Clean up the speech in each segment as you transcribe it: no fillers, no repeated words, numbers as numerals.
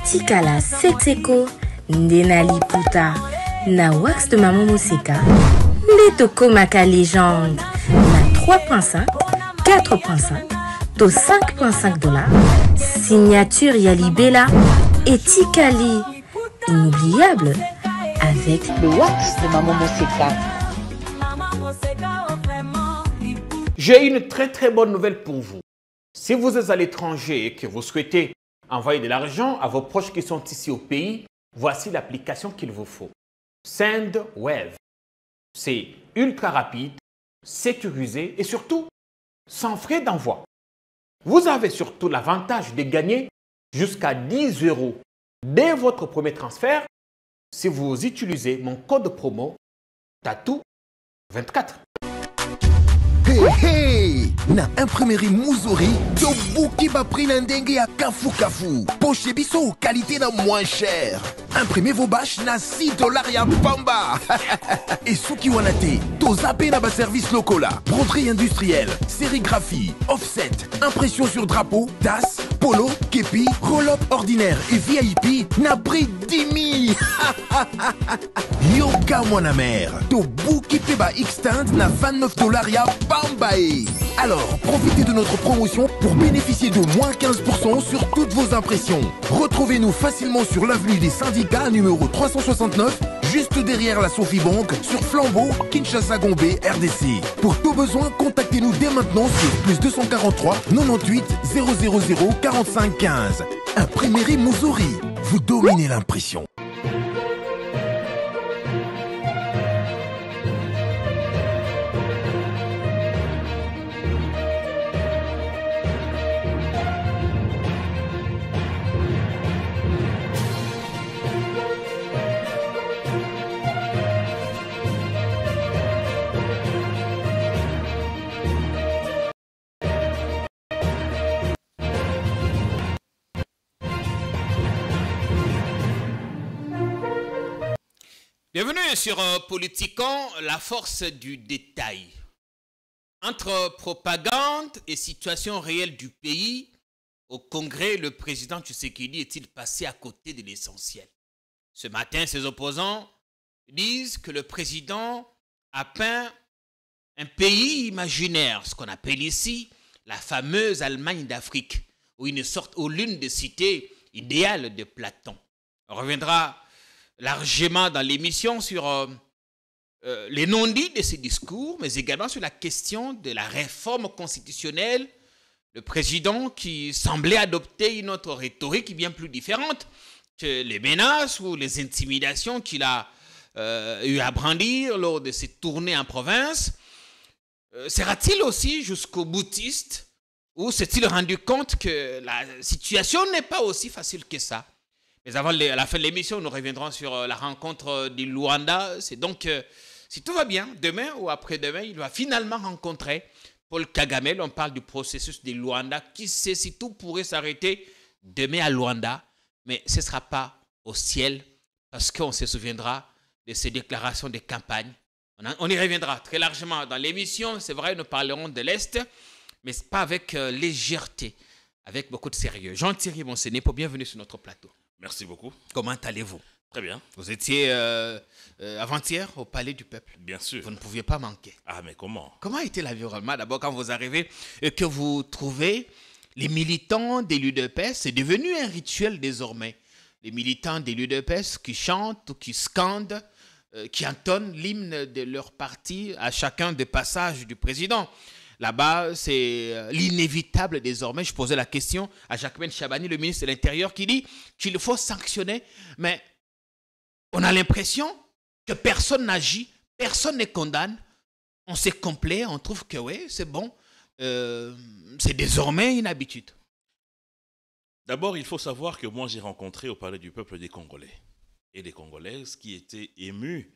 Tikala Setseko, Ndenali Puta, na wax de Maman Moseka, Netoko Maka Légende, na 3.5, 4.5, to 5.5 $, signature Yalibela et Tikali, inoubliable, avec le wax de Maman Moseka. J'ai une très bonne nouvelle pour vous. Si vous êtes à l'étranger et que vous souhaitez envoyer de l'argent à vos proches qui sont ici au pays, voici l'application qu'il vous faut. SendWave. C'est ultra rapide, sécurisé et surtout sans frais d'envoi. Vous avez surtout l'avantage de gagner jusqu'à 10 € dès votre premier transfert si vous utilisez mon code promo TATOU24. Hey, na imprimerie Muzuri, tobuki ba prix na ndenge ya kafu kafu. Poche biso qualité na moins cher. Imprimez vos bâches na 6 $ ya pamba. Et souki wanate, to zappé na ba service lokola, broderie industrielle, sérigraphie, offset, impression sur drapeau, tasse, polo, képi, roll-up ordinaire et VIP na prix 10 000. Yoka mwana mère, to buki pe ba extend na 29 $ ya Bambae. Alors, profitez de notre promotion pour bénéficier de moins 15% sur toutes vos impressions. Retrouvez-nous facilement sur l'avenue des Syndicats numéro 369, juste derrière la Sophie Bank, sur Flambeau, Kinshasa-Gombe, RDC. Pour tout besoin, contactez-nous dès maintenant sur +243 98 000 45 15. Imprimerie Muzuri, vous dominez l'impression. Bienvenue sur Politikon, la force du détail. Entre propagande et situation réelle du pays, au Congrès, le président Tshisekedi est-il passé à côté de l'essentiel? Ce matin, ses opposants disent que le président a peint un pays imaginaire, ce qu'on appelle ici la fameuse Allemagne d'Afrique, ou une sorte, ou l'une des cités idéales de Platon. On reviendra largement dans l'émission sur les non-dits de ces discours, mais également sur la question de la réforme constitutionnelle. Le président qui semblait adopter une autre rhétorique bien plus différente que les menaces ou les intimidations qu'il a eu à brandir lors de ses tournées en province. Sera-t-il aussi jusqu'au boutiste ou s'est-il rendu compte que la situation n'est pas aussi facile que ça? Mais avant la fin de l'émission, nous reviendrons sur la rencontre du Luanda. C'est donc, si tout va bien, demain ou après-demain, il va finalement rencontrer Paul Kagame. On parle du processus du Luanda. Qui sait si tout pourrait s'arrêter demain à Luanda, mais ce ne sera pas au ciel, parce qu'on se souviendra de ces déclarations de campagne. On y reviendra très largement dans l'émission. C'est vrai, nous parlerons de l'Est, mais pas avec légèreté, avec beaucoup de sérieux. Jean-Thierry Monsenepo, bienvenue sur notre plateau. Merci beaucoup. Comment allez-vous? Très bien. Vous étiez avant-hier au Palais du Peuple. Bien sûr. Vous ne pouviez pas manquer. Ah, mais comment? Comment a été l'environnement d'abord quand vous arrivez et que vous trouvez les militants des l'UDPS? C'est devenu un rituel désormais. Les militants des l'UDPS qui chantent ou qui scandent, qui entonnent l'hymne de leur parti à chacun des passages du président. Là-bas, c'est l'inévitable désormais. Je posais la question à Jacquemaine Chabani, le ministre de l'Intérieur, qui dit qu'il faut sanctionner. Mais on a l'impression que personne n'agit, personne ne condamne. On s'est complaît, on trouve que oui, c'est bon. C'est désormais une habitude. D'abord, il faut savoir que moi, j'ai rencontré au Palais du Peuple des Congolais et des Congolaises qui étaient émus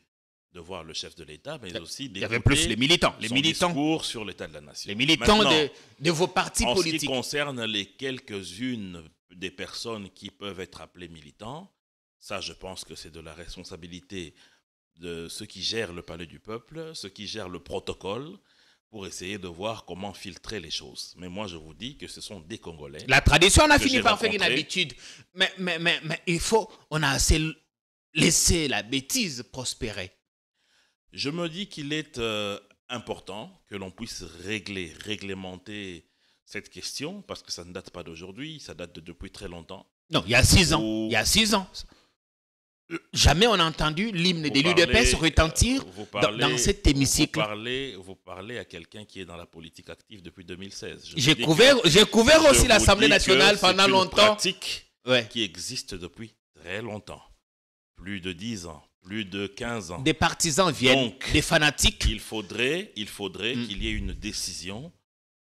de voir le chef de l'État, mais aussi il y avait plus les militants. Les militants discours sur l'état de la nation. Les militants de vos partis politiques. En ce qui concerne les quelques-unes des personnes qui peuvent être appelées militants, ça, je pense que c'est de la responsabilité de ceux qui gèrent le Palais du Peuple, ceux qui gèrent le protocole, pour essayer de voir comment filtrer les choses. Mais moi, je vous dis que ce sont des Congolais. La tradition, on a fini par faire une rencontré. habitude. Mais on a assez laissé la bêtise prospérer. Je me dis qu'il est important que l'on puisse réglementer cette question, parce que ça ne date pas d'aujourd'hui, ça date de depuis très longtemps. Non, il y a 6 ans. Il y a 6 ans. Jamais on a entendu l'hymne de l'UDPS retentir dans cet hémicycle. Vous parlez à quelqu'un qui est dans la politique active depuis 2016. J'ai couvert aussi l'Assemblée nationale pendant longtemps. C'est une pratique qui existe depuis très longtemps. Plus de 10 ans, plus de 15 ans. Des partisans viennent, donc, des fanatiques. Il faudrait qu'il y ait une décision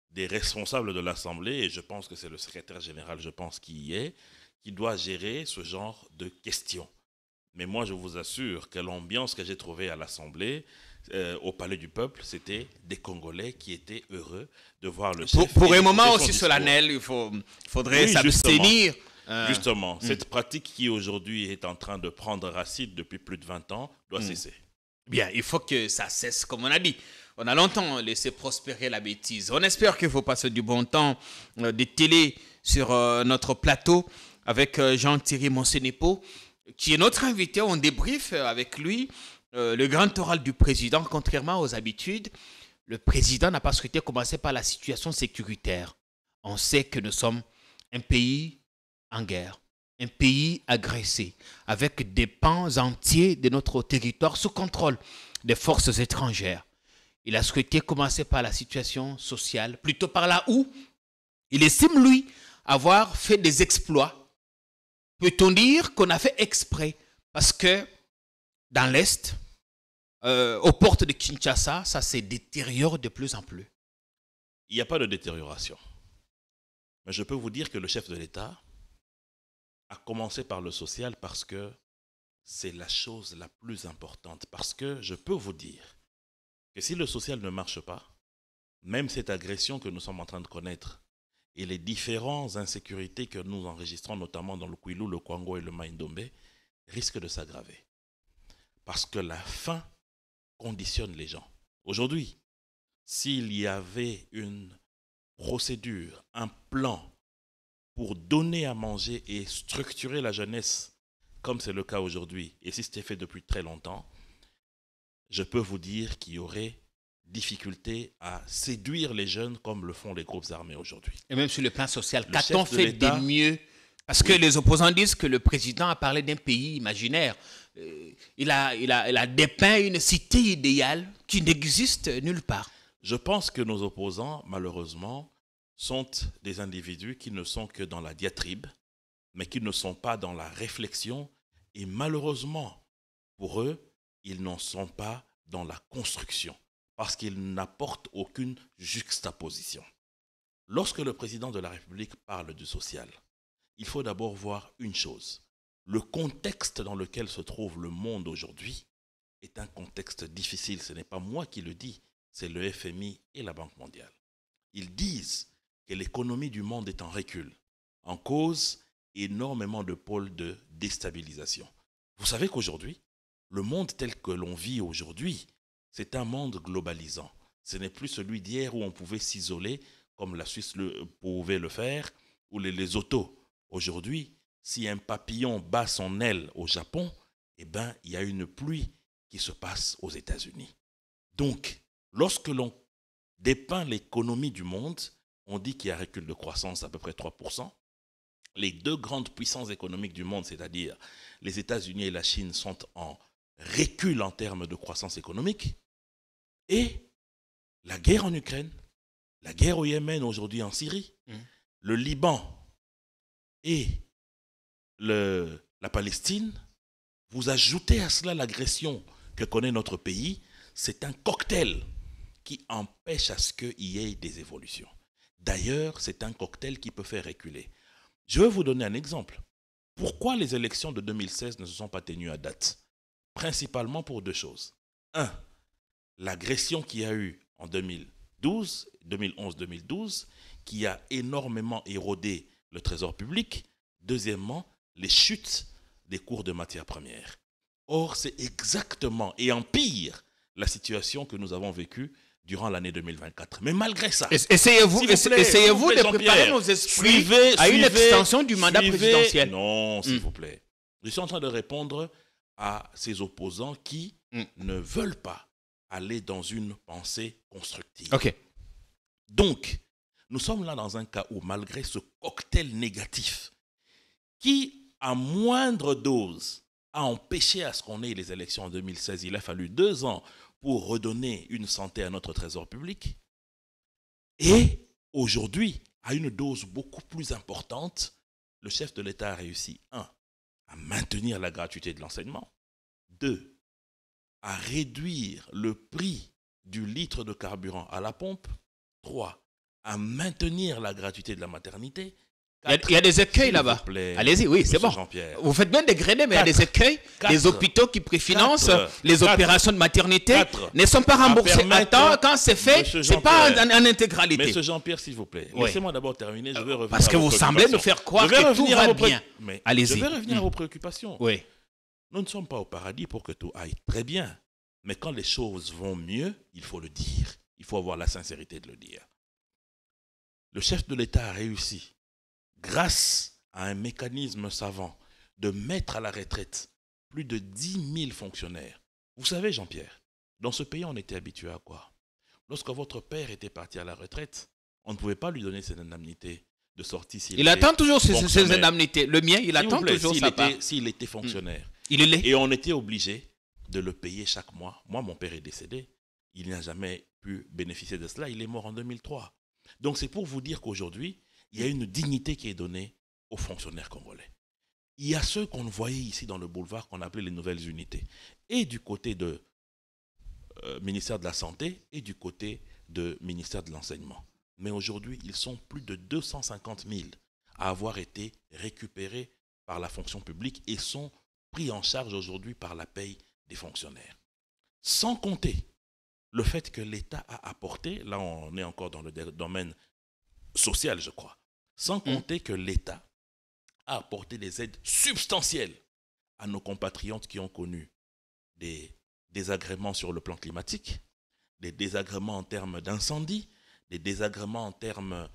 des responsables de l'Assemblée, et je pense que c'est le secrétaire général, qui doit gérer ce genre de questions. Mais moi, je vous assure que l'ambiance que j'ai trouvée à l'Assemblée, au Palais du Peuple, c'était des Congolais qui étaient heureux de voir le chef. Pour un moment aussi solennel, il faudrait s'abstenir. Justement, cette pratique qui aujourd'hui est en train de prendre racine depuis plus de 20 ans doit cesser. Bien, il faut que ça cesse, comme on a dit. On a longtemps laissé prospérer la bêtise. On espère qu'il faut passer du bon temps de télé sur notre plateau avec Jean-Thierry Monsenepo, qui est notre invité. On débriefe avec lui le grand oral du président. Contrairement aux habitudes, le président n'a pas souhaité commencer par la situation sécuritaire. On sait que nous sommes un pays en guerre, un pays agressé, avec des pans entiers de notre territoire sous contrôle des forces étrangères. Il a souhaité commencer par la situation sociale, plutôt par là où il estime, lui, avoir fait des exploits. Peut-on dire qu'on a fait exprès? Parce que dans l'Est, aux portes de Kinshasa, ça se détériore de plus en plus. Il n'y a pas de détérioration. Mais je peux vous dire que le chef de l'État a commencé par le social parce que c'est la chose la plus importante. Parce que je peux vous dire que si le social ne marche pas, même cette agression que nous sommes en train de connaître et les différentes insécurités que nous enregistrons, notamment dans le Kwilu, le Kwango et le Maïndombe, risquent de s'aggraver. Parce que la faim conditionne les gens. Aujourd'hui, s'il y avait une procédure, un plan pour donner à manger et structurer la jeunesse, comme c'est le cas aujourd'hui, et si c'était fait depuis très longtemps, je peux vous dire qu'il y aurait difficulté à séduire les jeunes comme le font les groupes armés aujourd'hui. Et même sur le plan social, qu'a-t-on fait de mieux? Parce que les opposants disent que le président a parlé d'un pays imaginaire. Il a dépeint une cité idéale qui n'existe nulle part. Je pense que nos opposants, malheureusement, sont des individus qui ne sont que dans la diatribe, mais qui ne sont pas dans la réflexion. Et malheureusement, pour eux, ils n'en sont pas dans la construction, parce qu'ils n'apportent aucune juxtaposition. Lorsque le président de la République parle du social, il faut d'abord voir une chose. Le contexte dans lequel se trouve le monde aujourd'hui est un contexte difficile. Ce n'est pas moi qui le dis, c'est le FMI et la Banque mondiale. Ils disent que l'économie du monde est en recul, en cause énormément de pôles de déstabilisation. Vous savez qu'aujourd'hui, le monde tel que l'on vit aujourd'hui, c'est un monde globalisant. Ce n'est plus celui d'hier où on pouvait s'isoler, comme la Suisse pouvait le faire, ou les Lesotho. Aujourd'hui, si un papillon bat son aile au Japon, eh ben, il y a une pluie qui se passe aux États-Unis. Donc, lorsque l'on dépeint l'économie du monde, on dit qu'il y a un recul de croissance à peu près 3%. Les deux grandes puissances économiques du monde, c'est-à-dire les États-Unis et la Chine, sont en recul en termes de croissance économique. Et la guerre en Ukraine, la guerre au Yémen, aujourd'hui en Syrie, le Liban et la Palestine, vous ajoutez à cela l'agression que connaît notre pays, c'est un cocktail qui empêche à ce qu'il y ait des évolutions. D'ailleurs, c'est un cocktail qui peut faire reculer. Je vais vous donner un exemple. Pourquoi les élections de 2016 ne se sont pas tenues à date? Principalement pour deux choses. Un, l'agression qu'il y a eu en 2011-2012, qui a énormément érodé le trésor public. Deuxièmement, les chutes des cours de matières premières. Or, c'est exactement, et en pire, la situation que nous avons vécue durant l'année 2024. Mais malgré ça, essayez-vous de préparer nos esprits à une extension du mandat présidentiel. Non, s'il vous plaît. Je suis en train de répondre à ces opposants qui ne veulent pas aller dans une pensée constructive. OK. Donc, nous sommes là dans un cas où, malgré ce cocktail négatif, qui, à moindre dose, a empêché à ce qu'on ait les élections en 2016, il a fallu 2 ans pour redonner une santé à notre trésor public. Et aujourd'hui, à une dose beaucoup plus importante, le chef de l'État a réussi, 1, à maintenir la gratuité de l'enseignement, 2, à réduire le prix du litre de carburant à la pompe, 3, à maintenir la gratuité de la maternité. 4, il y a des écueils là-bas. Allez-y, oui, c'est bon. Vous faites bien dégrader, mais il y a des écueils. Les hôpitaux qui préfinancent les opérations de maternité ne sont pas remboursés à temps. Quand c'est fait, ce n'est pas en intégralité. Monsieur Jean-Pierre, s'il vous plaît, laissez-moi d'abord terminer. Je vais revenir parce que vous semblez nous faire croire que tout va bien. Allez-y. Je vais revenir à vos préoccupations. Oui. Nous ne sommes pas au paradis pour que tout aille très bien. Mais quand les choses vont mieux, il faut le dire. Il faut avoir la sincérité de le dire. Le chef de l'État a réussi, grâce à un mécanisme savant, de mettre à la retraite plus de 10 000 fonctionnaires. Vous savez, Jean-Pierre, dans ce pays, on était habitué à quoi? Lorsque votre père était parti à la retraite, on ne pouvait pas lui donner ses indemnités de sortie. Il attend toujours ses indemnités. Le mien, il attend toujours sa part. S'il était fonctionnaire. Il est laid. Et on était obligé de le payer chaque mois. Moi, mon père est décédé. Il n'a jamais pu bénéficier de cela. Il est mort en 2003. Donc, c'est pour vous dire qu'aujourd'hui, il y a une dignité qui est donnée aux fonctionnaires congolais. Il y a ceux qu'on voyait ici dans le boulevard qu'on appelait les nouvelles unités. Et du côté du ministère de la Santé et du côté du ministère de l'Enseignement. Mais aujourd'hui, ils sont plus de 250 000 à avoir été récupérés par la fonction publique et sont pris en charge aujourd'hui par la paye des fonctionnaires. Sans compter le fait que l'État a apporté, là on est encore dans le domaine social je crois, sans compter que l'État a apporté des aides substantielles à nos compatriotes qui ont connu des désagréments sur le plan climatique, des désagréments en termes d'incendie, des désagréments en termes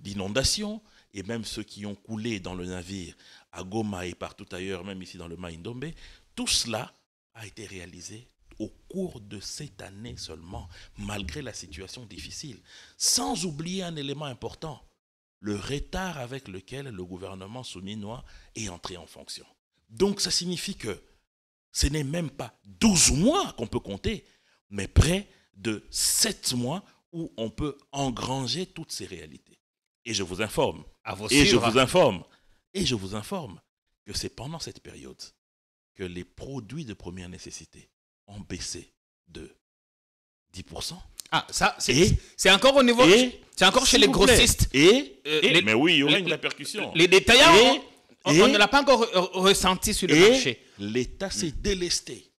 d'inondations, et même ceux qui ont coulé dans le navire à Goma et partout ailleurs, même ici dans le Mai-Ndombe, tout cela a été réalisé au cours de cette année seulement, malgré la situation difficile. Sans oublier un élément important, le retard avec lequel le gouvernement souminois est entré en fonction. Donc ça signifie que ce n'est même pas 12 mois qu'on peut compter, mais près de 7 mois où on peut engranger toutes ces réalités. Et je vous informe, je vous informe que c'est pendant cette période que les produits de première nécessité ont baissé de 10%. Ah, ça, c'est encore au niveau... C'est encore chez les grossistes. Mais oui, il y aura une répercussion. Les détaillants, on ne l'a pas encore ressenti sur le marché. L'État s'est délesté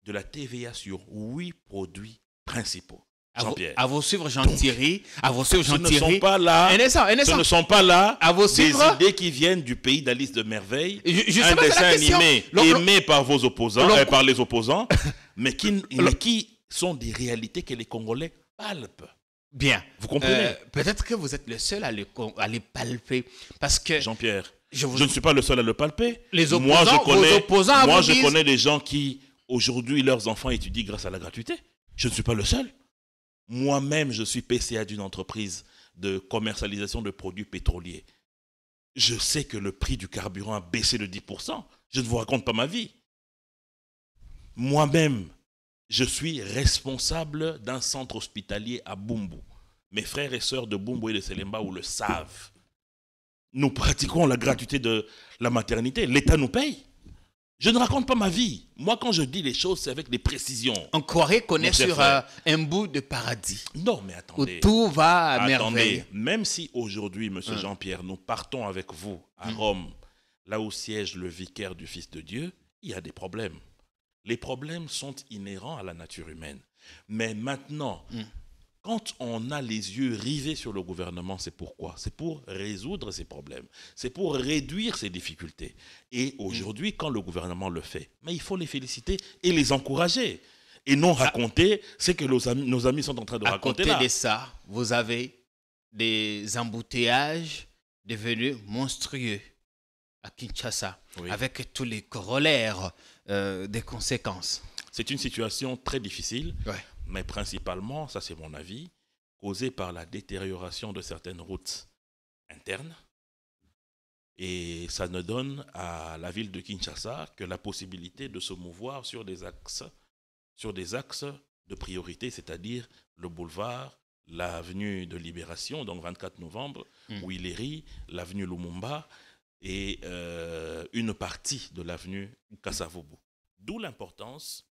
de la TVA sur 8 produits principaux. Jean-Pierre. À vous suivre, Jean-Thierry. Ce ne sont pas là, ce ne sont pas là des idées qui viennent du pays d'Alice de Merveille, un dessin animé aimé par vos opposants, par les opposants, mais qui sont des réalités que les Congolais palpent. Bien. Vous comprenez? Peut-être que vous êtes le seul à les palper. Parce que Jean-Pierre, je ne suis pas le seul à le palper. Les opposants, je connais des gens qui, aujourd'hui, leurs enfants étudient grâce à la gratuité. Je ne suis pas le seul. Moi-même, je suis PCA d'une entreprise de commercialisation de produits pétroliers. Je sais que le prix du carburant a baissé de 10%. Je ne vous raconte pas ma vie. Moi-même, je suis responsable d'un centre hospitalier à Bumbu. Mes frères et sœurs de Bumbu et de Selemba le savent. Nous pratiquons la gratuité de la maternité. L'État nous paye. Je ne raconte pas ma vie. Moi, quand je dis les choses, c'est avec des précisions. On croirait qu'on est sur un bout de paradis. Non, mais attendez. Où tout va à merveille. Même si aujourd'hui, monsieur Jean-Pierre, nous partons avec vous à Rome, là où siège le vicaire du Fils de Dieu, il y a des problèmes. Les problèmes sont inhérents à la nature humaine. Mais maintenant, quand on a les yeux rivés sur le gouvernement, c'est pourquoi? C'est pour résoudre ces problèmes. C'est pour réduire ces difficultés. Et aujourd'hui, quand le gouvernement le fait, mais il faut les féliciter et les encourager. et non raconter ce que nos amis sont en train de raconter là. À côté de ça, vous avez des embouteillages devenus monstrueux à Kinshasa, avec tous les corollaires des conséquences. C'est une situation très difficile, Ouais. mais principalement, ça c'est mon avis, causée par la détérioration de certaines routes internes. Et ça ne donne à la ville de Kinshasa que la possibilité de se mouvoir sur des axes de priorité, c'est-à-dire le boulevard, l'avenue de Libération, donc 24 novembre, Ouileri, l'avenue Lumumba et une partie de l'avenue Kasavubu. D'où l'importance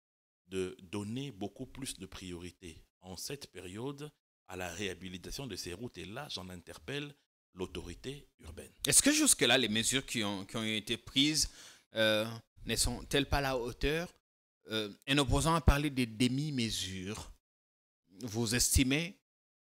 de donner beaucoup plus de priorité en cette période à la réhabilitation de ces routes. Et là, j'en interpelle l'autorité urbaine. Est-ce que jusque-là, les mesures qui ont été prises ne sont-elles pas à la hauteur? En opposant à parler des demi-mesures, vous estimez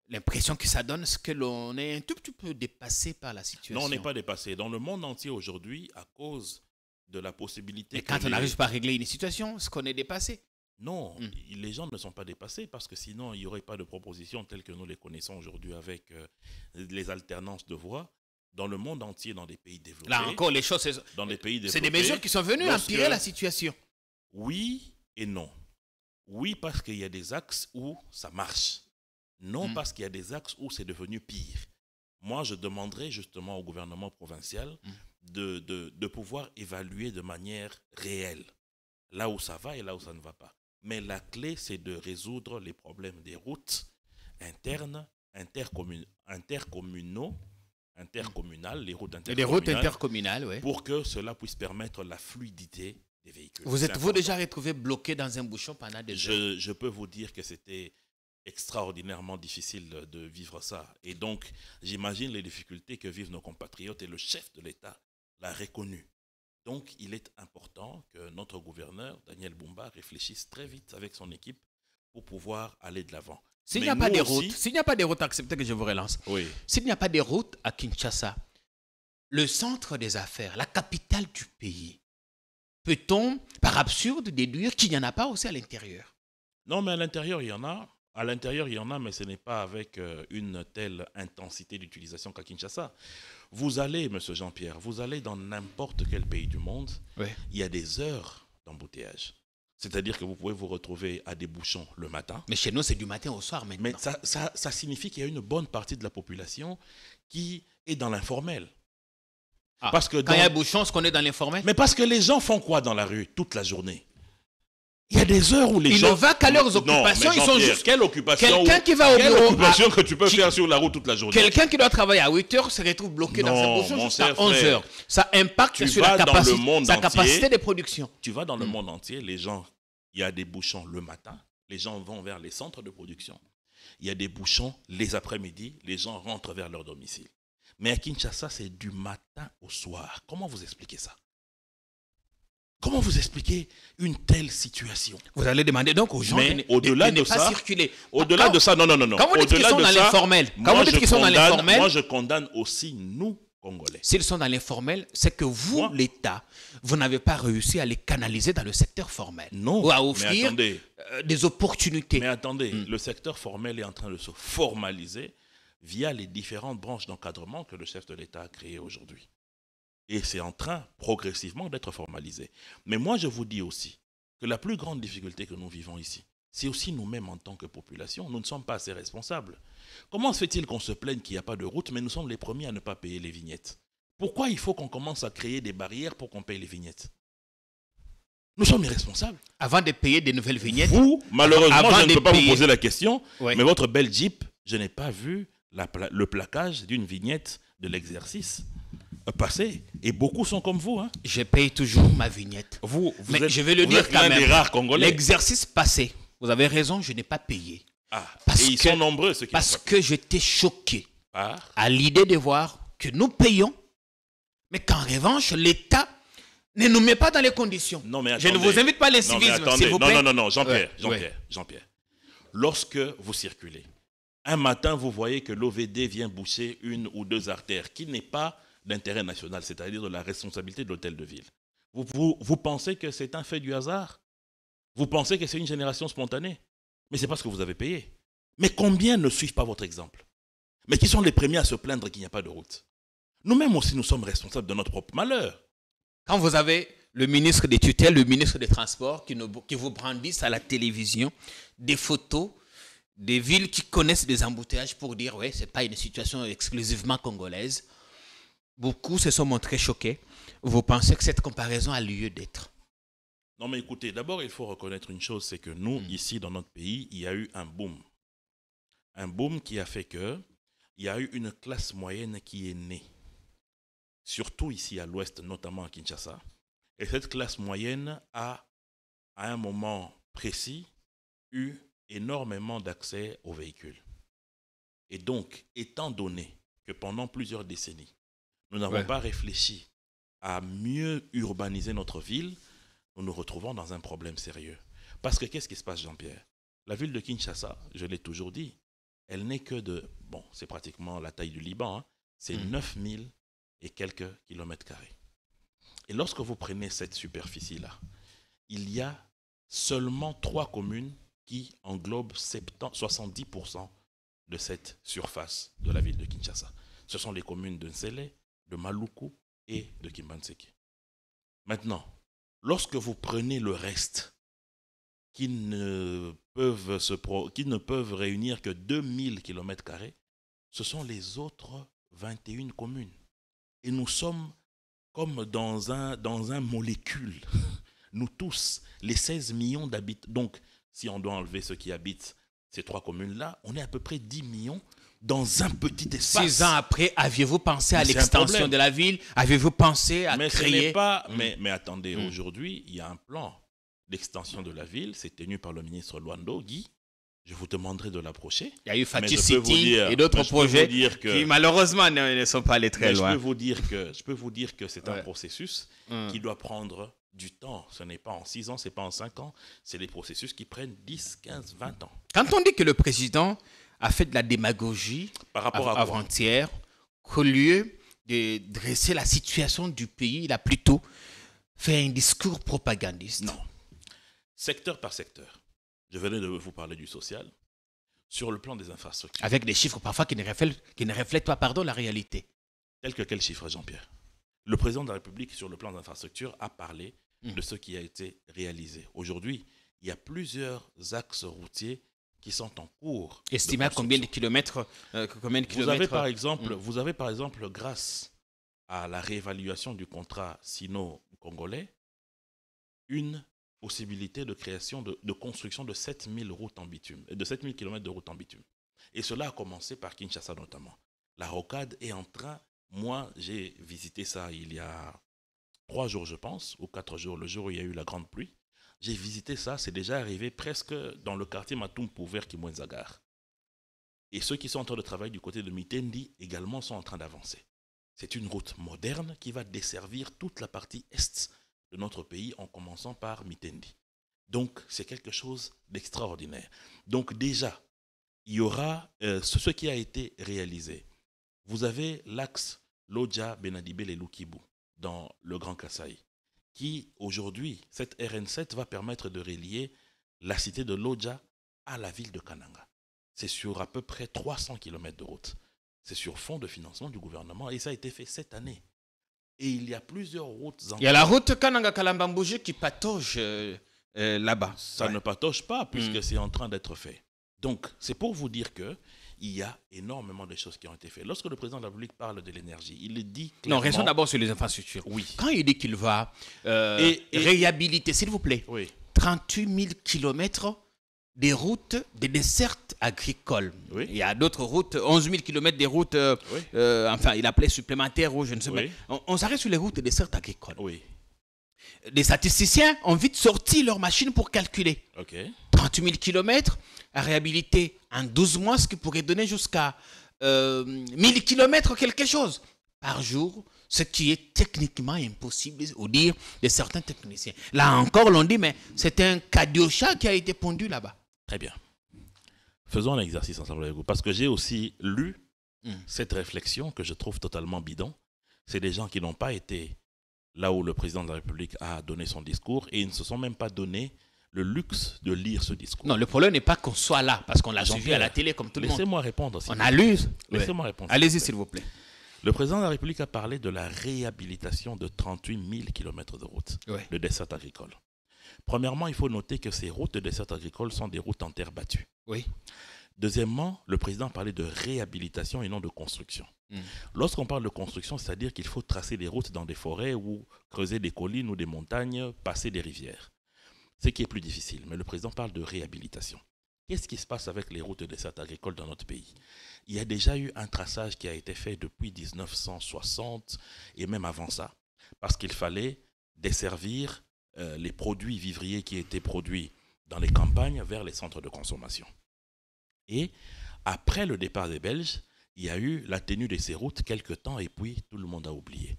l'impression que ça donne, est-ce que l'on est un tout petit peu dépassé par la situation? Non, on n'est pas dépassé. Dans le monde entier aujourd'hui, à cause de la possibilité... Et quand on n'arrive pas à régler une situation, est-ce qu'on est dépassé? Non, les gens ne sont pas dépassés parce que sinon, il n'y aurait pas de propositions telles que nous les connaissons aujourd'hui avec les alternances de voix. Dans le monde entier, dans des pays développés... Là encore, les choses... C'est des mesures qui sont venues empirer la situation. Oui et non. Oui, parce qu'il y a des axes où ça marche. Non, parce qu'il y a des axes où c'est devenu pire. Moi, je demanderais justement au gouvernement provincial de pouvoir évaluer de manière réelle là où ça va et là où ça ne va pas. Mais la clé, c'est de résoudre les problèmes des routes internes, intercommunales, les routes intercommunales. Les routes intercommunales, oui. Pour que cela puisse permettre la fluidité des véhicules. Vous êtes-vous déjà retrouvé bloqué dans un bouchon pendant des heures? Je peux vous dire que c'était extraordinairement difficile de vivre ça. Et donc, j'imagine les difficultés que vivent nos compatriotes et le chef de l'État l'a reconnu. Donc, il est important que notre gouverneur, Daniel Bumba, réfléchisse très vite avec son équipe pour pouvoir aller de l'avant. S'il n'y a pas de routes, acceptez que je vous relance. Oui. S'il n'y a pas de routes à Kinshasa, le centre des affaires, la capitale du pays, peut-on, par absurde, déduire qu'il n'y en a pas aussi à l'intérieur? Non, mais à l'intérieur, il y en a. À l'intérieur, il y en a, mais ce n'est pas avec une telle intensité d'utilisation qu'à Kinshasa. Vous allez, M. Jean-Pierre, vous allez dans n'importe quel pays du monde, il y a des heures d'embouteillage. C'est-à-dire que vous pouvez vous retrouver à des bouchons le matin. Mais chez nous, c'est du matin au soir maintenant. Mais ça signifie qu'il y a une bonne partie de la population qui est dans l'informel. Parce que quand il y a un bouchon, est-ce qu'on est dans l'informel? Mais parce que les gens font quoi dans la rue toute la journée? Il y a des heures où les gens... Ils ne vont qu'à leurs occupations, ils sont juste... Quelle occupation? Quelqu'un qui va au bureau... Quelle occupation que tu peux faire sur la route toute la journée? Quelqu'un qui doit travailler à 8 heures se retrouve bloqué dans un bouchon jusqu'à 11 heures. Ça impacte sur sa capacité de production. Tu vas dans le monde entier, les gens... Il y a des bouchons le matin, les gens vont vers les centres de production. Il y a des bouchons les après-midi, les gens rentrent vers leur domicile. Mais à Kinshasa, c'est du matin au soir. Comment vous expliquez ça? Comment vous expliquez une telle situation? Vous allez demander donc aux gens de ne pas circuler. Au-delà de ça, non. Quand vous dites qu'ils sont dans l'informel, moi je condamne aussi nous, Congolais. S'ils sont dans l'informel, c'est que vous, l'État, vous n'avez pas réussi à les canaliser dans le secteur formel. Non, ou à offrir des opportunités. Mais attendez, le secteur formel est en train de se formaliser via les différentes branches d'encadrement que le chef de l'État a créées aujourd'hui. Et c'est en train progressivement d'être formalisé. Mais moi, je vous dis aussi que la plus grande difficulté que nous vivons ici, c'est aussi nous-mêmes en tant que population. Nous ne sommes pas assez responsables. Comment se fait-il qu'on se plaigne qu'il n'y a pas de route, mais nous sommes les premiers à ne pas payer les vignettes? Pourquoi il faut qu'on commence à créer des barrières pour qu'on paye les vignettes? Nous sommes irresponsables. Avant de payer des nouvelles vignettes... Vous, malheureusement, je ne peux pas vous poser la question, mais votre belle Jeep, je n'ai pas vu le plaquage d'une vignette de l'exercice passé. Et beaucoup sont comme vous. Hein. Je paye toujours ma vignette. Mais je vais le dire quand même. Des rares Congolais. L'exercice passé, vous avez raison, je n'ai pas payé. Et ils sont nombreux ceux qui parce que j'étais choqué à l'idée de voir que nous payons, mais qu'en revanche, l'État ne nous met pas dans les conditions. Non, mais je ne vous invite pas à l'incivisme, s'il vous plaît. Non, Jean-Pierre. Lorsque vous circulez, un matin, vous voyez que l'OVD vient boucher une ou deux artères qui n'est pas d'intérêt national, c'est-à-dire de la responsabilité de l'hôtel de ville. Vous pensez que c'est un fait du hasard? Vous pensez que c'est une génération spontanée, mais c'est parce que vous avez payé. Mais combien ne suivent pas votre exemple? Mais qui sont les premiers à se plaindre qu'il n'y a pas de route? Nous-mêmes aussi, nous sommes responsables de notre propre malheur. Quand vous avez le ministre des tutelles, le ministre des Transports qui vous brandissent à la télévision des photos des villes qui connaissent des embouteillages pour dire oui, ce n'est pas une situation exclusivement congolaise. Beaucoup se sont montrés choqués. Vous pensez que cette comparaison a lieu d'être? Non mais écoutez, d'abord il faut reconnaître une chose, c'est que nous, ici dans notre pays, il y a eu un boom. Un boom qui a fait que il y a eu une classe moyenne qui est née. Surtout ici à l'ouest, notamment à Kinshasa. Et cette classe moyenne a, à un moment précis, eu énormément d'accès aux véhicules. Et donc, étant donné que pendant plusieurs décennies, nous n'avons pas réfléchi à mieux urbaniser notre ville, nous nous retrouvons dans un problème sérieux. Parce que qu'est-ce qui se passe, Jean-Pierre? La ville de Kinshasa, je l'ai toujours dit, elle n'est que de, bon, c'est pratiquement la taille du Liban, hein, c'est 9000 et quelques kilomètres carrés. Et lorsque vous prenez cette superficie-là, il y a seulement 3 communes qui englobent 70% de cette surface de la ville de Kinshasa. Ce sont les communes de Nsele, de Maluku et de Kimbanseke. Maintenant, lorsque vous prenez le reste, qui ne peuvent réunir que 2000 km², ce sont les autres 21 communes. Et nous sommes comme dans un molécule. Nous tous, les 16 millions d'habitants. Donc, si on doit enlever ceux qui habitent ces 3 communes-là, on est à peu près 10 millions dans un petit espace. 6 ans après, aviez-vous pensé à l'extension de la ville? Aviez-vous pensé à créer... Mais attendez, aujourd'hui, il y a un plan d'extension de la ville. C'est tenu par le ministre Luando, Guy. Je vous demanderai de l'approcher. Il y a eu Fatih City et d'autres projets qui malheureusement ne sont pas allés très loin. Je peux vous dire que c'est un processus qui doit prendre du temps. Ce n'est pas en 6 ans, ce n'est pas en 5 ans. C'est des processus qui prennent 10, 15, 20 ans. Quand on dit que le président a fait de la démagogie par rapport à avant-hier, qu'au lieu de dresser la situation du pays, il a plutôt fait un discours propagandiste. Non. Secteur par secteur. Je venais de vous parler du social. Sur le plan des infrastructures. Avec des chiffres parfois qui ne reflètent pas la réalité. Tel que quel chiffre, Jean-Pierre? Le président de la République, sur le plan d'infrastructure, a parlé de ce qui a été réalisé. Aujourd'hui, il y a plusieurs axes routiers qui sont en cours. Estimé à combien de kilomètres, Vous avez par exemple, grâce à la réévaluation du contrat sino-congolais, une possibilité de création, de construction de 7000 routes en bitume, de 7000 km de routes en bitume. Et cela a commencé par Kinshasa notamment. La rocade est en train, moi j'ai visité ça il y a 3 jours je pense, ou 4 jours, le jour où il y a eu la grande pluie. J'ai visité ça, c'est déjà arrivé presque dans le quartier Matumpu vers Kimwenzagar. Et ceux qui sont en train de travailler du côté de Mitendi également sont en train d'avancer. C'est une route moderne qui va desservir toute la partie est de notre pays en commençant par Mitendi. Donc, c'est quelque chose d'extraordinaire. Donc, déjà, il y aura ce qui a été réalisé. Vous avez l'axe Lodja, Benadibel et Lukibu dans le Grand Kasaï, qui, aujourd'hui, cette RN7 va permettre de relier la cité de Lodja à la ville de Kananga. C'est sur à peu près 300 km de route. C'est sur fond de financement du gouvernement et ça a été fait cette année. Et il y a plusieurs routes. Il y a la route Kananga-Kalambambouji qui patauge là-bas. Ça ne patauge pas puisque c'est en train d'être fait. Donc, c'est pour vous dire qu'il y a énormément de choses qui ont été faites. Lorsque le président de la République parle de l'énergie, il le dit clairement... Non, restons d'abord sur les infrastructures. Oui. Quand il dit qu'il va réhabiliter, s'il vous plaît, 38 000 kilomètres des routes, des dessertes agricoles. Oui. Il y a d'autres routes, 11 000 km des routes, enfin, il appelait supplémentaires ou je ne sais pas. On s'arrête sur les routes des dessertes agricoles. Oui. Les statisticiens ont vite sorti leur machine pour calculer. 38 000 km à réhabiliter en 12 mois, ce qui pourrait donner jusqu'à 1000 km quelque chose par jour, ce qui est techniquement impossible au dire de certains techniciens. Là encore, l'on dit, mais c'est un cadiocha qui a été pondu là-bas. Très bien. Faisons un exercice ensemble avec vous. Parce que j'ai aussi lu cette réflexion que je trouve totalement bidon. C'est des gens qui n'ont pas été là où le président de la République a donné son discours et ils ne se sont même pas donné le luxe de lire ce discours. Non, le problème n'est pas qu'on soit là, parce qu'on l'a suivi Jean-Pierre, à la télé comme tout le monde. Laissez-moi répondre. On a lu. Laissez-moi répondre. Allez-y, s'il vous plaît. Le président de la République a parlé de la réhabilitation de 38 000 km de routes de desserte agricole. Premièrement, il faut noter que ces routes de desserte agricole sont des routes en terre battue. Oui. Deuxièmement, le président parlait de réhabilitation et non de construction. Lorsqu'on parle de construction, c'est-à-dire qu'il faut tracer des routes dans des forêts ou creuser des collines ou des montagnes, passer des rivières. Ce qui est plus difficile, mais le président parle de réhabilitation. Qu'est-ce qui se passe avec les routes de desserte agricole dans notre pays? Il y a déjà eu un traçage qui a été fait depuis 1960 et même avant ça, parce qu'il fallait desservir les produits vivriers qui étaient produits dans les campagnes vers les centres de consommation. Et après le départ des Belges, il y a eu la tenue de ces routes quelque temps et puis tout le monde a oublié.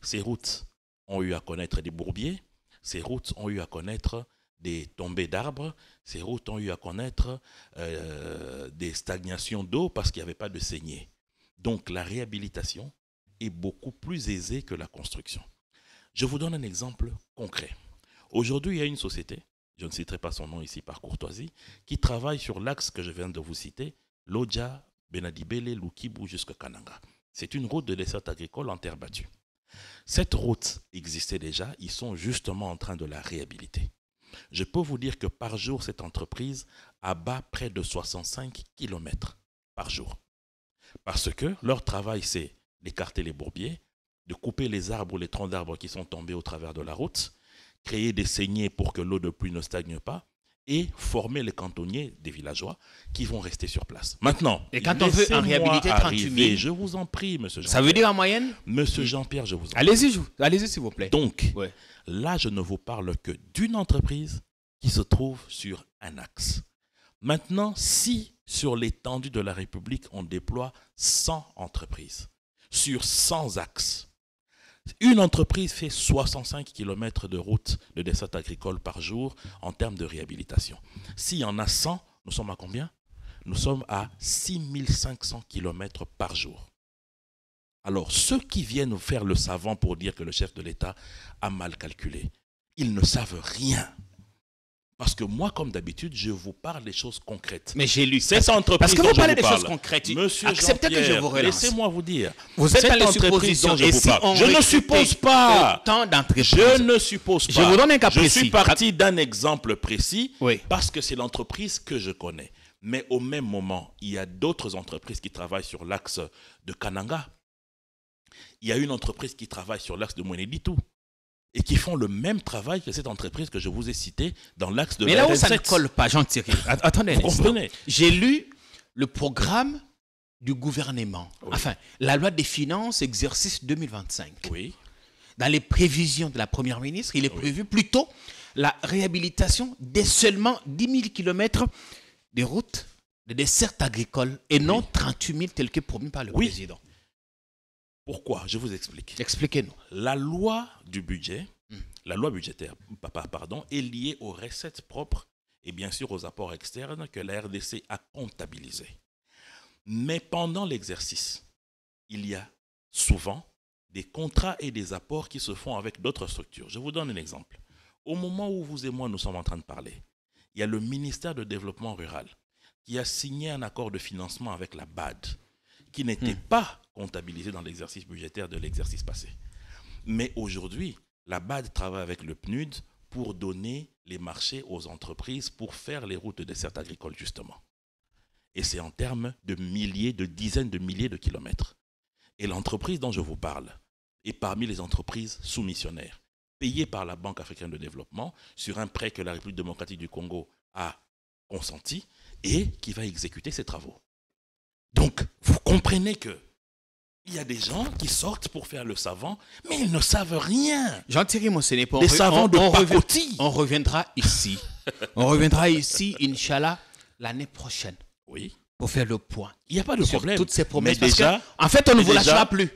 Ces routes ont eu à connaître des bourbiers, ces routes ont eu à connaître des tombées d'arbres, ces routes ont eu à connaître des stagnations d'eau parce qu'il n'y avait pas de saignée. Donc la réhabilitation est beaucoup plus aisée que la construction. Je vous donne un exemple concret. Aujourd'hui, il y a une société, je ne citerai pas son nom ici par courtoisie, qui travaille sur l'axe que je viens de vous citer, Lodja, Benadibele, Lukibu jusqu'à Kananga. C'est une route de desserte agricole en terre battue. Cette route existait déjà, ils sont justement en train de la réhabiliter. Je peux vous dire que par jour, cette entreprise abat près de 65 km par jour. Parce que leur travail, c'est d'écarter les bourbiers, de couper les arbres ou les troncs d'arbres qui sont tombés au travers de la route, créer des saignées pour que l'eau de pluie ne stagne pas et former les cantonniers des villageois qui vont rester sur place. Maintenant, et quand on veut en réhabiliter 38 000, je vous en prie, monsieur Jean-Pierre. Ça veut dire en moyenne? Monsieur Jean-Pierre, je vous en prie. Allez-y, s'il vous plaît. Donc, là, je ne vous parle que d'une entreprise qui se trouve sur un axe. Maintenant, si sur l'étendue de la République, on déploie 100 entreprises sur 100 axes, une entreprise fait 65 km de route de desserte agricole par jour en termes de réhabilitation. S'il y en a 100, nous sommes à combien? Nous sommes à 6500 km par jour. Alors, ceux qui viennent faire le savant pour dire que le chef de l'État a mal calculé, ils ne savent rien. Parce que moi, comme d'habitude, je vous parle des choses concrètes. Mais j'ai lu cette entreprise. Parce que vous parlez des choses concrètes. Monsieur acceptez que je vous relance. Laissez-moi vous dire. Vous êtes dans les suppositions. Je ne suppose pas. Je ne suppose pas. Je vous donne un cas précis. Je suis parti d'un exemple précis parce que c'est l'entreprise que je connais. Mais au même moment, il y a d'autres entreprises qui travaillent sur l'axe de Kananga. Il y a une entreprise qui travaille sur l'axe de Mweneditu. Et qui font le même travail que cette entreprise que je vous ai citée dans l'axe de la RN7. Mais là où ça ne colle pas, Jean-Thierry, attendez, vous comprenez? J'ai lu le programme du gouvernement, enfin, la loi des finances, exercice 2025. Oui. Dans les prévisions de la Première ministre, il est prévu plutôt la réhabilitation des seulement 10 000 km de routes de desserte agricole et non 38 000 tels que promis par le président. Pourquoi? Je vous explique. Expliquez-nous. La loi du budget, la loi budgétaire, est liée aux recettes propres et bien sûr aux apports externes que la RDC a comptabilisés. Mais pendant l'exercice, il y a souvent des contrats et des apports qui se font avec d'autres structures. Je vous donne un exemple. Au moment où vous et moi nous sommes en train de parler, il y a le ministère de Développement Rural qui a signé un accord de financement avec la BAD qui n'était pas comptabilisé dans l'exercice budgétaire de l'exercice passé. Mais aujourd'hui, la BAD travaille avec le PNUD pour donner les marchés aux entreprises pour faire les routes de desserte agricole, justement. Et c'est en termes de milliers, de dizaines de milliers de kilomètres. Et l'entreprise dont je vous parle est parmi les entreprises soumissionnaires, payées par la Banque africaine de développement sur un prêt que la République démocratique du Congo a consenti et qui va exécuter ses travaux. Donc, vous comprenez que il y a des gens qui sortent pour faire le savant, mais ils ne savent rien. Jean-Thierry Monsenepo, des savants de pacotille. On reviendra ici. On reviendra ici, Inch'Allah, l'année prochaine. Oui. Pour faire le point. Il n'y a pas de problème. Toutes ces promesses. Mais déjà, en fait, on ne vous lâchera plus.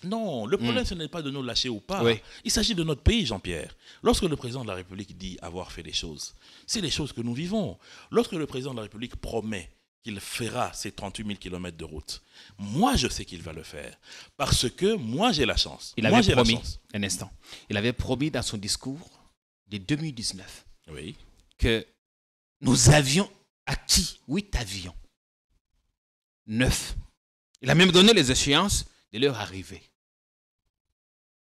Non, le problème, ce n'est pas de nous lâcher ou pas. Il s'agit de notre pays, Jean-Pierre. Lorsque le président de la République dit avoir fait des choses, c'est les choses que nous vivons. Lorsque le président de la République promet qu'il fera ces 38 000 km de route, moi, je sais qu'il va le faire. Parce que moi, j'ai la chance. Il avait promis, un instant, il avait promis dans son discours de 2019 que nous avions acquis 8 avions. 9. Il a même donné les échéances de leur arrivée.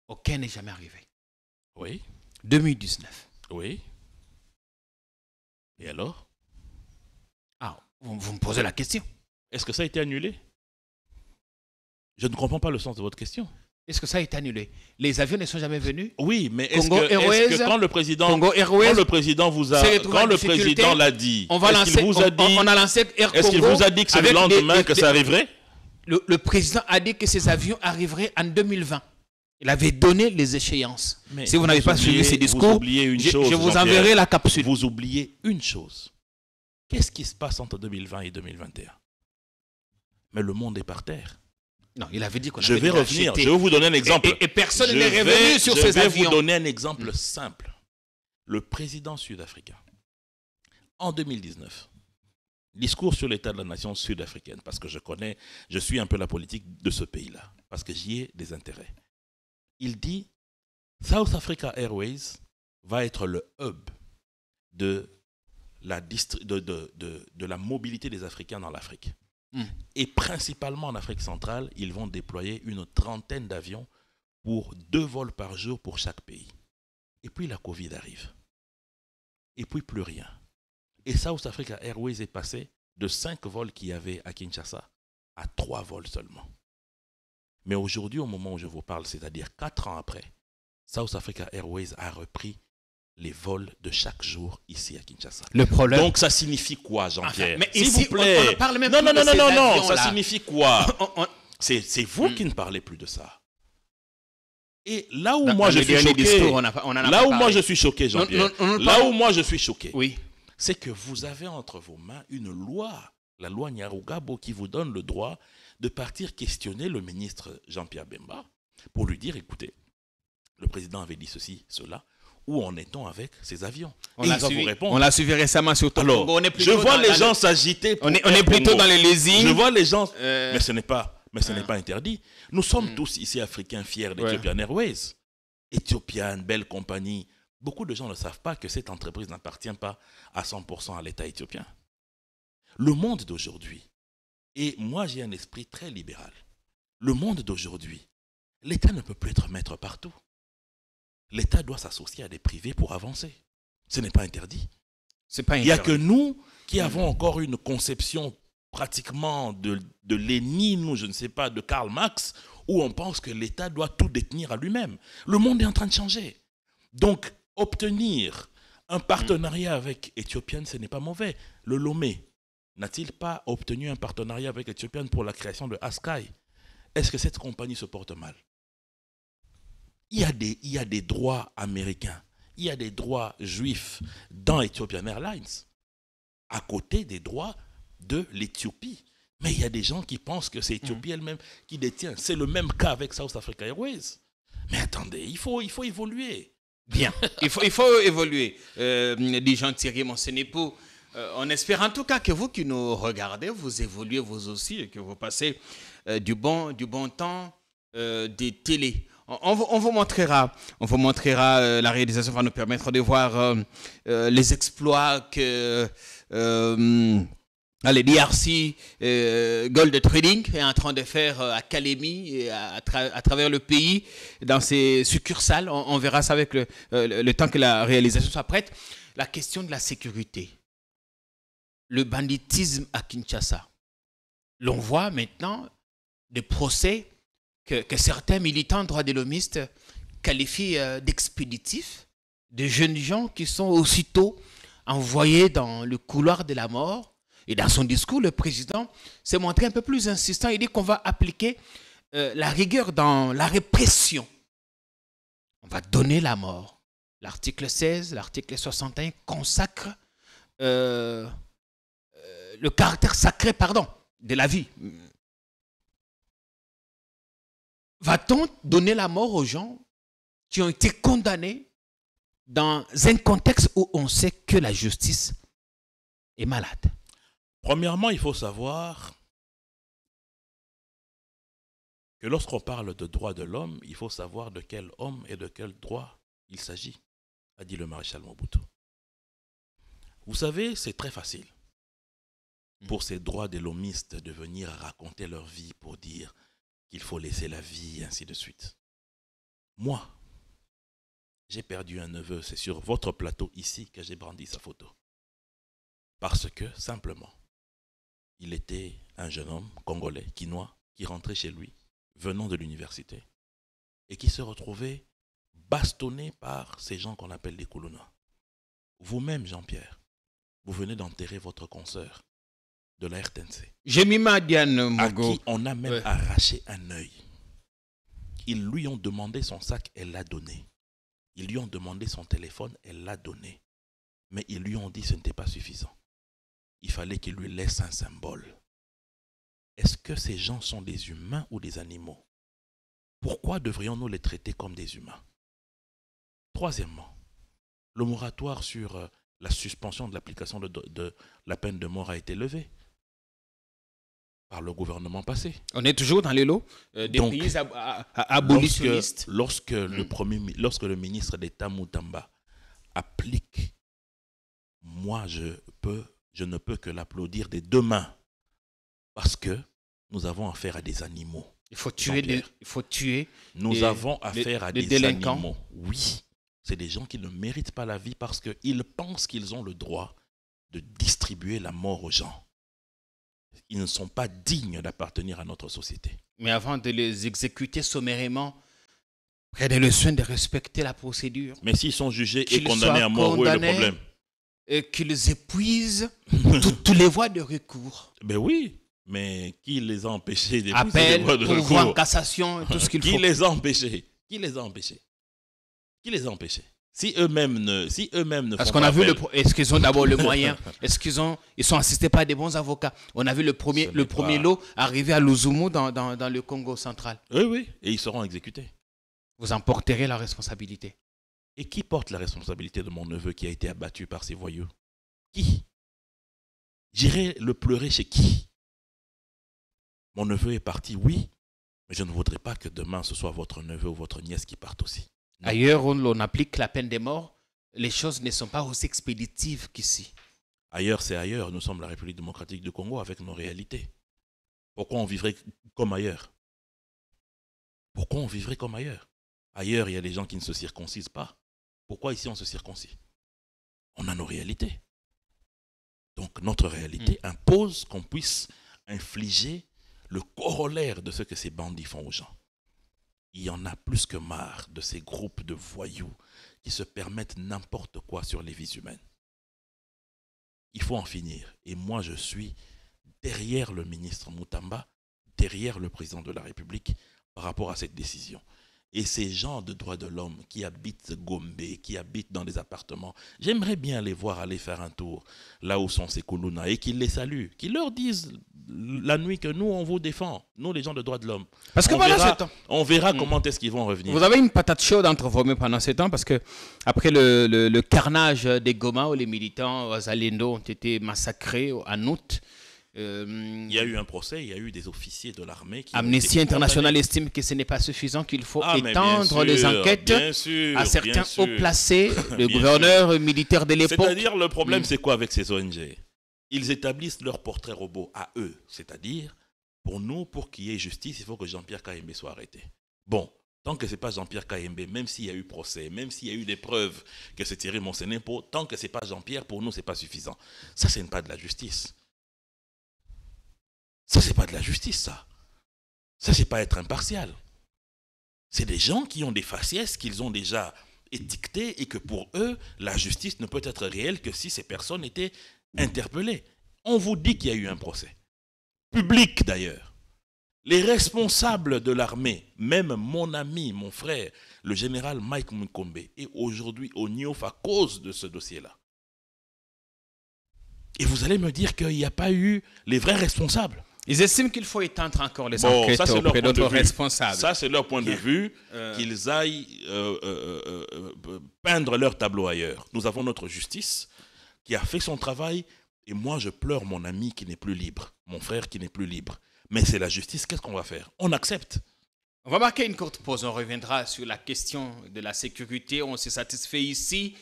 Aucun n'est jamais arrivé. Oui. 2019. Oui. Et alors? Ah, vous me posez la question. Est-ce que ça a été annulé? Je ne comprends pas le sens de votre question. Est-ce que ça a été annulé? Les avions ne sont jamais venus? Oui, mais est-ce Congo Airways, que quand le président, Congo Airways, quand le président vous a, quand le président l'a dit, on va lancer, on a lancé Air Congo. Est-ce qu'il vous a dit que c'est le lendemain que ça arriverait? Le président a dit que ces avions arriveraient en 2020. Il avait donné les échéances. Mais si vous n'avez pas suivi ces discours, je vous enverrai la capsule. Vous oubliez une chose. Qu'est-ce qui se passe entre 2020 et 2021? Mais le monde est par terre. Non, il avait dit qu'on Je vais revenir, je vais vous donner un exemple. Et personne n'est revenu sur ces avions. Je vais vous donner un exemple simple. Le président sud-africain, en 2019, discours sur l'état de la nation sud-africaine, parce que je suis un peu la politique de ce pays-là, parce que j'y ai des intérêts. Il dit, South Africa Airways va être le hub de la mobilité des Africains dans l'Afrique. Et principalement en Afrique centrale, ils vont déployer une 30aine d'avions pour 2 vols par jour pour chaque pays. Et puis la Covid arrive. Et puis plus rien. Et South Africa Airways est passé de 5 vols qu'il y avait à Kinshasa à 3 vols seulement. Mais aujourd'hui, au moment où je vous parle, c'est-à-dire 4 ans après, South Africa Airways a repris les vols de chaque jour ici à Kinshasa. Le problème. Donc ça signifie quoi, Jean-Pierre? Enfin, s'il vous plaît. On parle même non, ça là. signifie quoi? C'est vous qui ne parlez plus de ça. Et là où moi je suis choqué, moi je suis choqué, Jean-Pierre, là où moi je suis choqué, oui, c'est que vous avez entre vos mains une loi, la loi Nyarugabo, qui vous donne le droit de partir questionner le ministre Jean-Pierre Bemba pour lui dire, écoutez, le président avait dit ceci, cela. Où en est-on avec ces avions? On l'a suivi récemment sur Togo. Je vois les gens s'agiter. On est plutôt dans les leasing. Je vois les gens. Mais ce n'est pas interdit. Nous sommes tous ici africains fiers d'Ethiopian Airways. Ethiopian, belle compagnie. Beaucoup de gens ne savent pas que cette entreprise n'appartient pas à 100% à l'État éthiopien. Le monde d'aujourd'hui, et moi j'ai un esprit très libéral, le monde d'aujourd'hui, l'État ne peut plus être maître partout. L'État doit s'associer à des privés pour avancer. Ce n'est pas interdit. Il n'y a que nous qui avons encore une conception pratiquement de Lénine ou je ne sais pas, de Karl Marx, où on pense que l'État doit tout détenir à lui-même. Le monde est en train de changer. Donc, obtenir un partenariat avec Ethiopian, ce n'est pas mauvais. Le Lomé n'a-t-il pas obtenu un partenariat avec Ethiopian pour la création de Askai? Est-ce que cette compagnie se porte mal? Il y a des droits américains, il y a des droits juifs dans Ethiopian Airlines, à côté des droits de l'Éthiopie. Mais il y a des gens qui pensent que c'est l'Éthiopie elle-même qui détient. C'est le même cas avec South Africa Airways. Mais attendez, il faut évoluer. Bien, il faut évoluer. Dit Jean-Thierry Monsenepo, on espère en tout cas que vous qui nous regardez, vous évoluez vous aussi et que vous passez du bon temps des télés. On vous montrera la réalisation va nous permettre de voir les exploits que les DRC Gold Trading est en train de faire à Kalemi à travers le pays dans ses succursales. On verra ça avec le temps que la réalisation soit prête. La question de la sécurité, le banditisme à Kinshasa. L'on voit maintenant des procès que certains militants droits de l'hommiste qualifient d'expéditifs, de jeunes gens qui sont aussitôt envoyés dans le couloir de la mort. Et dans son discours, le président s'est montré un peu plus insistant. Il dit qu'on va appliquer la rigueur dans la répression. On va donner la mort. L'article 16, l'article 61 consacrent le caractère sacré, de la vie. Va-t-on donner la mort aux gens qui ont été condamnés dans un contexte où on sait que la justice est malade? Premièrement, il faut savoir que lorsqu'on parle de droits de l'homme, il faut savoir de quel homme et de quel droit il s'agit, a dit le maréchal Mobutu. Vous savez, c'est très facile pour ces droits des lomistes de venir raconter leur vie pour dire qu'il faut laisser la vie, et ainsi de suite. Moi, j'ai perdu un neveu, c'est sur votre plateau ici que j'ai brandi sa photo. Parce que, simplement, il était un jeune homme congolais, quinois, qui rentrait chez lui, venant de l'université, et qui se retrouvait bastonné par ces gens qu'on appelle les Koulouna. Vous-même, Jean-Pierre, vous venez d'enterrer votre consoeur de la RTNC. J'ai mis ma Diane Mogo. À qui on a même arraché un œil. Ils lui ont demandé son sac, elle l'a donné. Ils lui ont demandé son téléphone, elle l'a donné. Mais ils lui ont dit que ce n'était pas suffisant. Il fallait qu'il lui laisse un symbole. Est-ce que ces gens sont des humains ou des animaux? Pourquoi devrions-nous les traiter comme des humains? Troisièmement, le moratoire sur la suspension de l'application de la peine de mort a été levé par le gouvernement passé. On est toujours dans les lots des Donc, pays abolitionnistes. Lorsque le ministre d'État Moutamba applique, moi je ne peux que l'applaudir des deux mains parce que nous avons affaire à des animaux. Il faut tuer. Nous avons affaire à des délinquants. animaux. Oui, c'est des gens qui ne méritent pas la vie parce qu'ils pensent qu'ils ont le droit de distribuer la mort aux gens. Ils ne sont pas dignes d'appartenir à notre société. Mais avant de les exécuter sommairement, prenez le soin de respecter la procédure. Mais s'ils sont jugés et condamnés à mort, où est le problème? Et qu'ils épuisent toutes les voies de recours. Ben oui, mais qui les a empêchés d'épuiser Appel, les voies de pourvoi en recours? cassation, tout ce qu'il faut. Qui les a empêchés? Qui les a empêchés? Qui les a empêchés? Si eux-mêmes ne Parce font qu'on pas a vu, appel. est-ce qu'ils ont d'abord le moyen? Est-ce qu'ils sont assistés par des bons avocats? On a vu le premier lot arriver à Luzumu dans le Congo central. Oui, et ils seront exécutés. Vous en porterez la responsabilité. Et qui porte la responsabilité de mon neveu qui a été abattu par ces voyous? Qui? J'irai le pleurer chez qui? Mon neveu est parti, oui, mais je ne voudrais pas que demain ce soit votre neveu ou votre nièce qui parte aussi. Non. Ailleurs, où l'on applique la peine de mort, les choses ne sont pas aussi expéditives qu'ici. Ailleurs, c'est ailleurs. Nous sommes la République démocratique du Congo avec nos réalités. Pourquoi on vivrait comme ailleurs? Pourquoi on vivrait comme ailleurs? Ailleurs, il y a des gens qui ne se circoncisent pas. Pourquoi ici on se circoncis? On a nos réalités. Donc notre réalité impose qu'on puisse infliger le corollaire de ce que ces bandits font aux gens. Il y en a plus que marre de ces groupes de voyous qui se permettent n'importe quoi sur les vies humaines. Il faut en finir. Et moi, je suis derrière le ministre Moutamba, derrière le président de la République par rapport à cette décision. Et ces gens de droits de l'homme qui habitent Gombe, qui habitent dans des appartements, j'aimerais bien les voir aller faire un tour là où sont ces Koulouna et qu'ils les saluent, qu'ils leur disent la nuit que nous, on vous défend, nous les gens de droits de l'homme. Parce que on verra comment est-ce qu'ils vont revenir. Vous avez une patate chaude entre vos mains pendant ces temps parce que après le carnage des Goma où les militants Zalendo ont été massacrés en août, il y a eu un procès, il y a eu des officiers de l'armée qui Amnesty International estime que ce n'est pas suffisant, qu'il faut étendre les enquêtes à certains hauts placés, le gouverneur militaire de l'époque. C'est-à-dire, le problème, c'est quoi avec ces ONG? Ils établissent leur portrait robot à eux. C'est-à-dire, pour nous, pour qu'il y ait justice, il faut que Jean-Pierre Kayembe soit arrêté. Bon, tant que ce n'est pas Jean-Pierre Kayembe, même s'il y a eu procès, même s'il y a eu des preuves que c'est Thierry Monsenepo, tant que ce n'est pas Jean-Pierre, pour nous, ce n'est pas suffisant. Ça, ce n'est pas de la justice. Ça, c'est pas de la justice, ça. Ça, c'est pas être impartial. C'est des gens qui ont des faciès qu'ils ont déjà étiquetées et que pour eux, la justice ne peut être réelle que si ces personnes étaient interpellées. On vous dit qu'il y a eu un procès. Public, d'ailleurs. Les responsables de l'armée, même mon ami, mon frère, le général Mike Mukombe, est aujourd'hui au NIOF à cause de ce dossier-là. Et vous allez me dire qu'il n'y a pas eu les vrais responsables. Ils estiment qu'il faut étendre encore les enquêtes auprès d'autres responsables. Ça, c'est leur point de vue, qu'ils aillent peindre leur tableau ailleurs. Nous avons notre justice qui a fait son travail et moi, je pleure mon ami qui n'est plus libre, mon frère qui n'est plus libre. Mais c'est la justice, qu'est-ce qu'on va faire? On accepte. On va marquer une courte pause, on reviendra sur la question de la sécurité. On s'est satisfait ici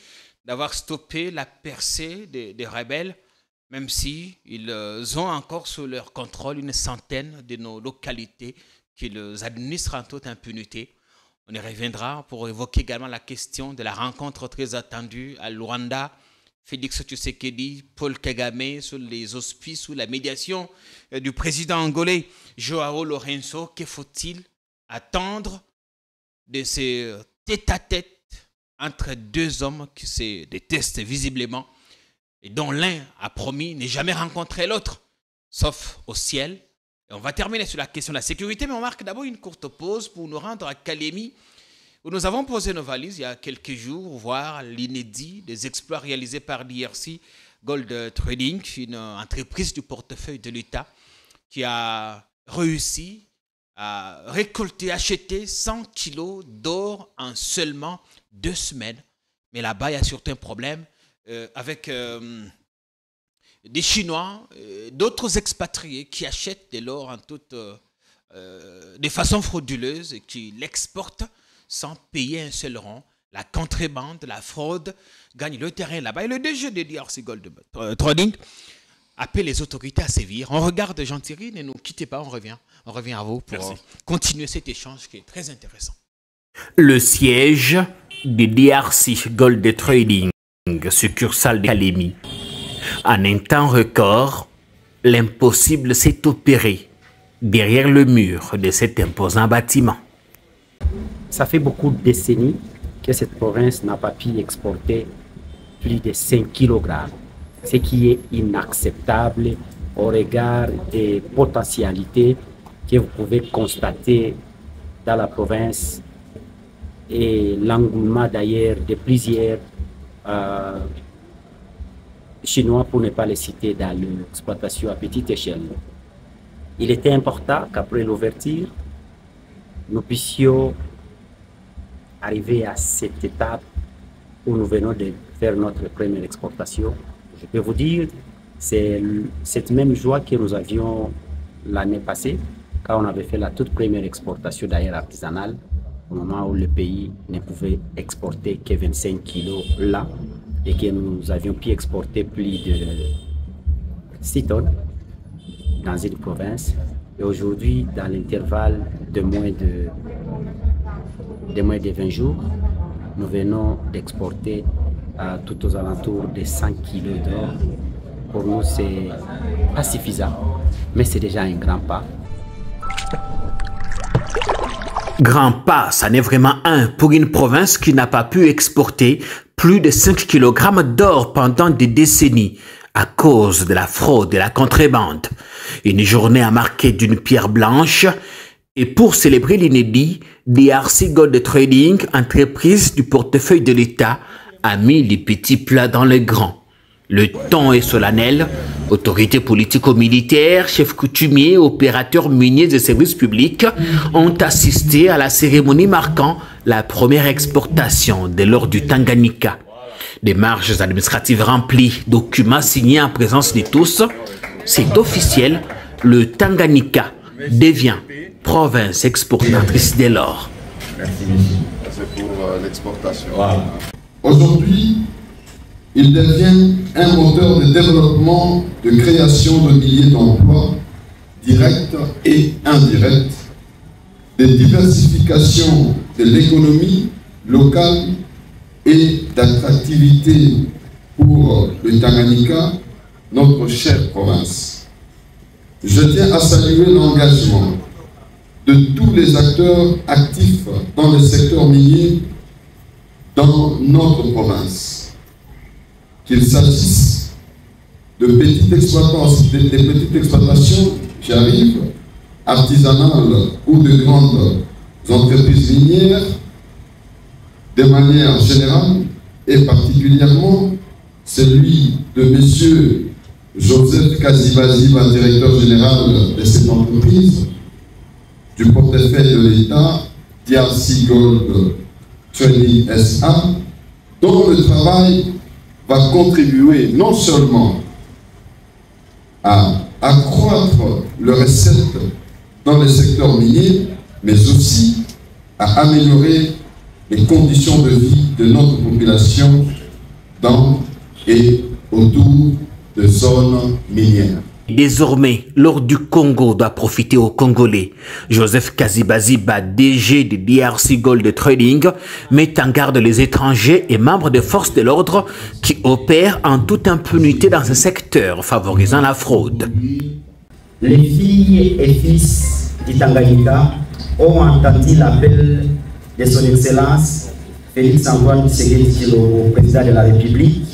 d'avoir stoppé la percée des rebelles, même si ils ont encore sous leur contrôle une centaine de nos localités qu'ils administrent en toute impunité. On y reviendra pour évoquer également la question de la rencontre très attendue à Luanda. Félix Tshisekedi, Paul Kagame, sous les auspices, sous la médiation du président angolais Joao Lourenço. Que faut-il attendre de ces tête-à-tête entre deux hommes qui se détestent visiblement et dont l'un a promis ne jamais rencontrer l'autre, sauf au ciel? Et on va terminer sur la question de la sécurité, mais on marque d'abord une courte pause pour nous rendre à Kalemi, où nous avons posé nos valises il y a quelques jours, voir l'inédit des exploits réalisés par l'IRC Gold Trading, une entreprise du portefeuille de l'État qui a réussi à récolter, acheter 100 kilos d'or en seulement 2 semaines. Mais là-bas, il y a certains problèmes avec des Chinois, d'autres expatriés qui achètent de l'or en toute, de façon frauduleuse et qui l'exportent sans payer un seul rond. La contrebande, la fraude gagne le terrain là-bas. Et le DG de l'IRC Gold Trading appelle les autorités à sévir. On regarde Jean-Thierry, ne nous quittez pas, on revient à vous pour continuer cet échange qui est très intéressant. Le siège de l'IRC Gold Trading, succursale de Kalemi. En un temps record, l'impossible s'est opéré derrière le mur de cet imposant bâtiment. Ça fait beaucoup de décennies que cette province n'a pas pu exporter plus de 5 kg, ce qui est inacceptable au regard des potentialités que vous pouvez constater dans la province et l'engouement d'ailleurs de plusieurs Chinois, pour ne pas les citer, dans l'exploitation à petite échelle. Il était important qu'après l'ouverture, nous puissions arriver à cette étape où nous venons de faire notre première exportation. Je peux vous dire, c'est cette même joie que nous avions l'année passée, quand on avait fait la toute première exportation d'ailleurs artisanale, au moment où le pays ne pouvait exporter que 25 kilos là, et que nous avions pu exporter plus de 6 tonnes dans une province. Et aujourd'hui, dans l'intervalle de moins de 20 jours, nous venons d'exporter tout aux alentours de 100 kilos d'or. Pour nous, c'est pas suffisant, mais c'est déjà un grand pas. Grand pas, ça n'est vraiment un pour une province qui n'a pas pu exporter plus de 5 kg d'or pendant des décennies à cause de la fraude et la contrebande. Une journée à marquer d'une pierre blanche. Et pour célébrer l'inédit, l'IRC Gold Trading, entreprise du portefeuille de l'État, a mis les petits plats dans les grands. Le ton est solennel. Autorités politico-militaires, chefs coutumiers, opérateurs miniers et services publics ont assisté à la cérémonie marquant la première exportation de l'or du Tanganyika. Des marges administratives remplies, documents signés en présence de tous. C'est officiel, le Tanganyika devient province exportatrice de l'or. Merci. C'est pour l'exportation. Voilà. Aujourd'hui, il devient un moteur de développement, de création de milliers d'emplois, directs et indirects, de diversification de l'économie locale et d'attractivité pour le Tanganyika, notre chère province. Je tiens à saluer l'engagement de tous les acteurs actifs dans le secteur minier dans notre province. Qu'il s'agisse de petites exploitations, j'y arrive, artisanales ou de grandes entreprises minières, de manière générale et particulièrement celui de M. Joseph Kazibaziba, directeur général de cette entreprise, du portefeuille de l'État, l'IRC Gold Trading SA, dont le travail va contribuer non seulement à accroître le recette dans le secteur minier, mais aussi à améliorer les conditions de vie de notre population dans et autour de zones minières. Désormais, l'or du Congo doit profiter aux Congolais. Joseph Kaziba-Ziba, DG de DRC Gold Trading, met en garde les étrangers et membres des forces de l'ordre qui opèrent en toute impunité dans ce secteur, favorisant la fraude. Les filles et fils du Tanganyika ont entendu l'appel de son Excellence Félix-Antoine Tshisekedi Tshilombo, président de la République,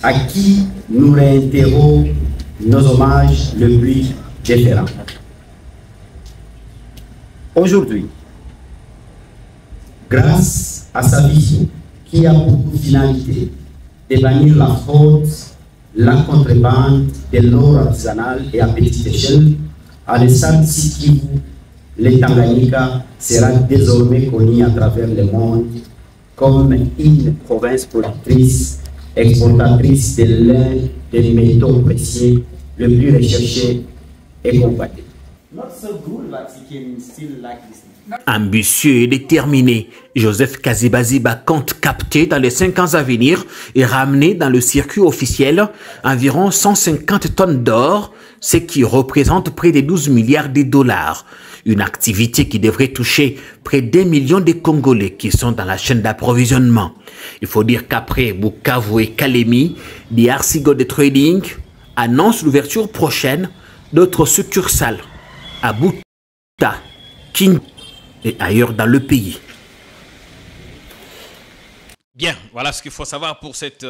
à qui nous réitérons nos hommages le plus déférents. Aujourd'hui, grâce à sa vision qui a pour finalité de bannir la fraude, la contrebande de l'or artisanal et à petite échelle, à l'Estade Sud-Kivu, le Tanganyika sera désormais connu à travers le monde comme une province productrice, exportatrice de l'un des métaux précieux le plus recherché et convoité. Ambitieux et déterminé, Joseph Kaziba-Ziba compte capter dans les 5 ans à venir et ramener dans le circuit officiel environ 150 tonnes d'or, ce qui représente près de 12 milliards de dollars. Une activité qui devrait toucher près d'1 million de Congolais qui sont dans la chaîne d'approvisionnement. Il faut dire qu'après Bukavu et Kalemi, DRC Gold Trading annonce l'ouverture prochaine d'autres succursales à Buta, Kinshasa et ailleurs dans le pays. Bien, voilà ce qu'il faut savoir pour cette...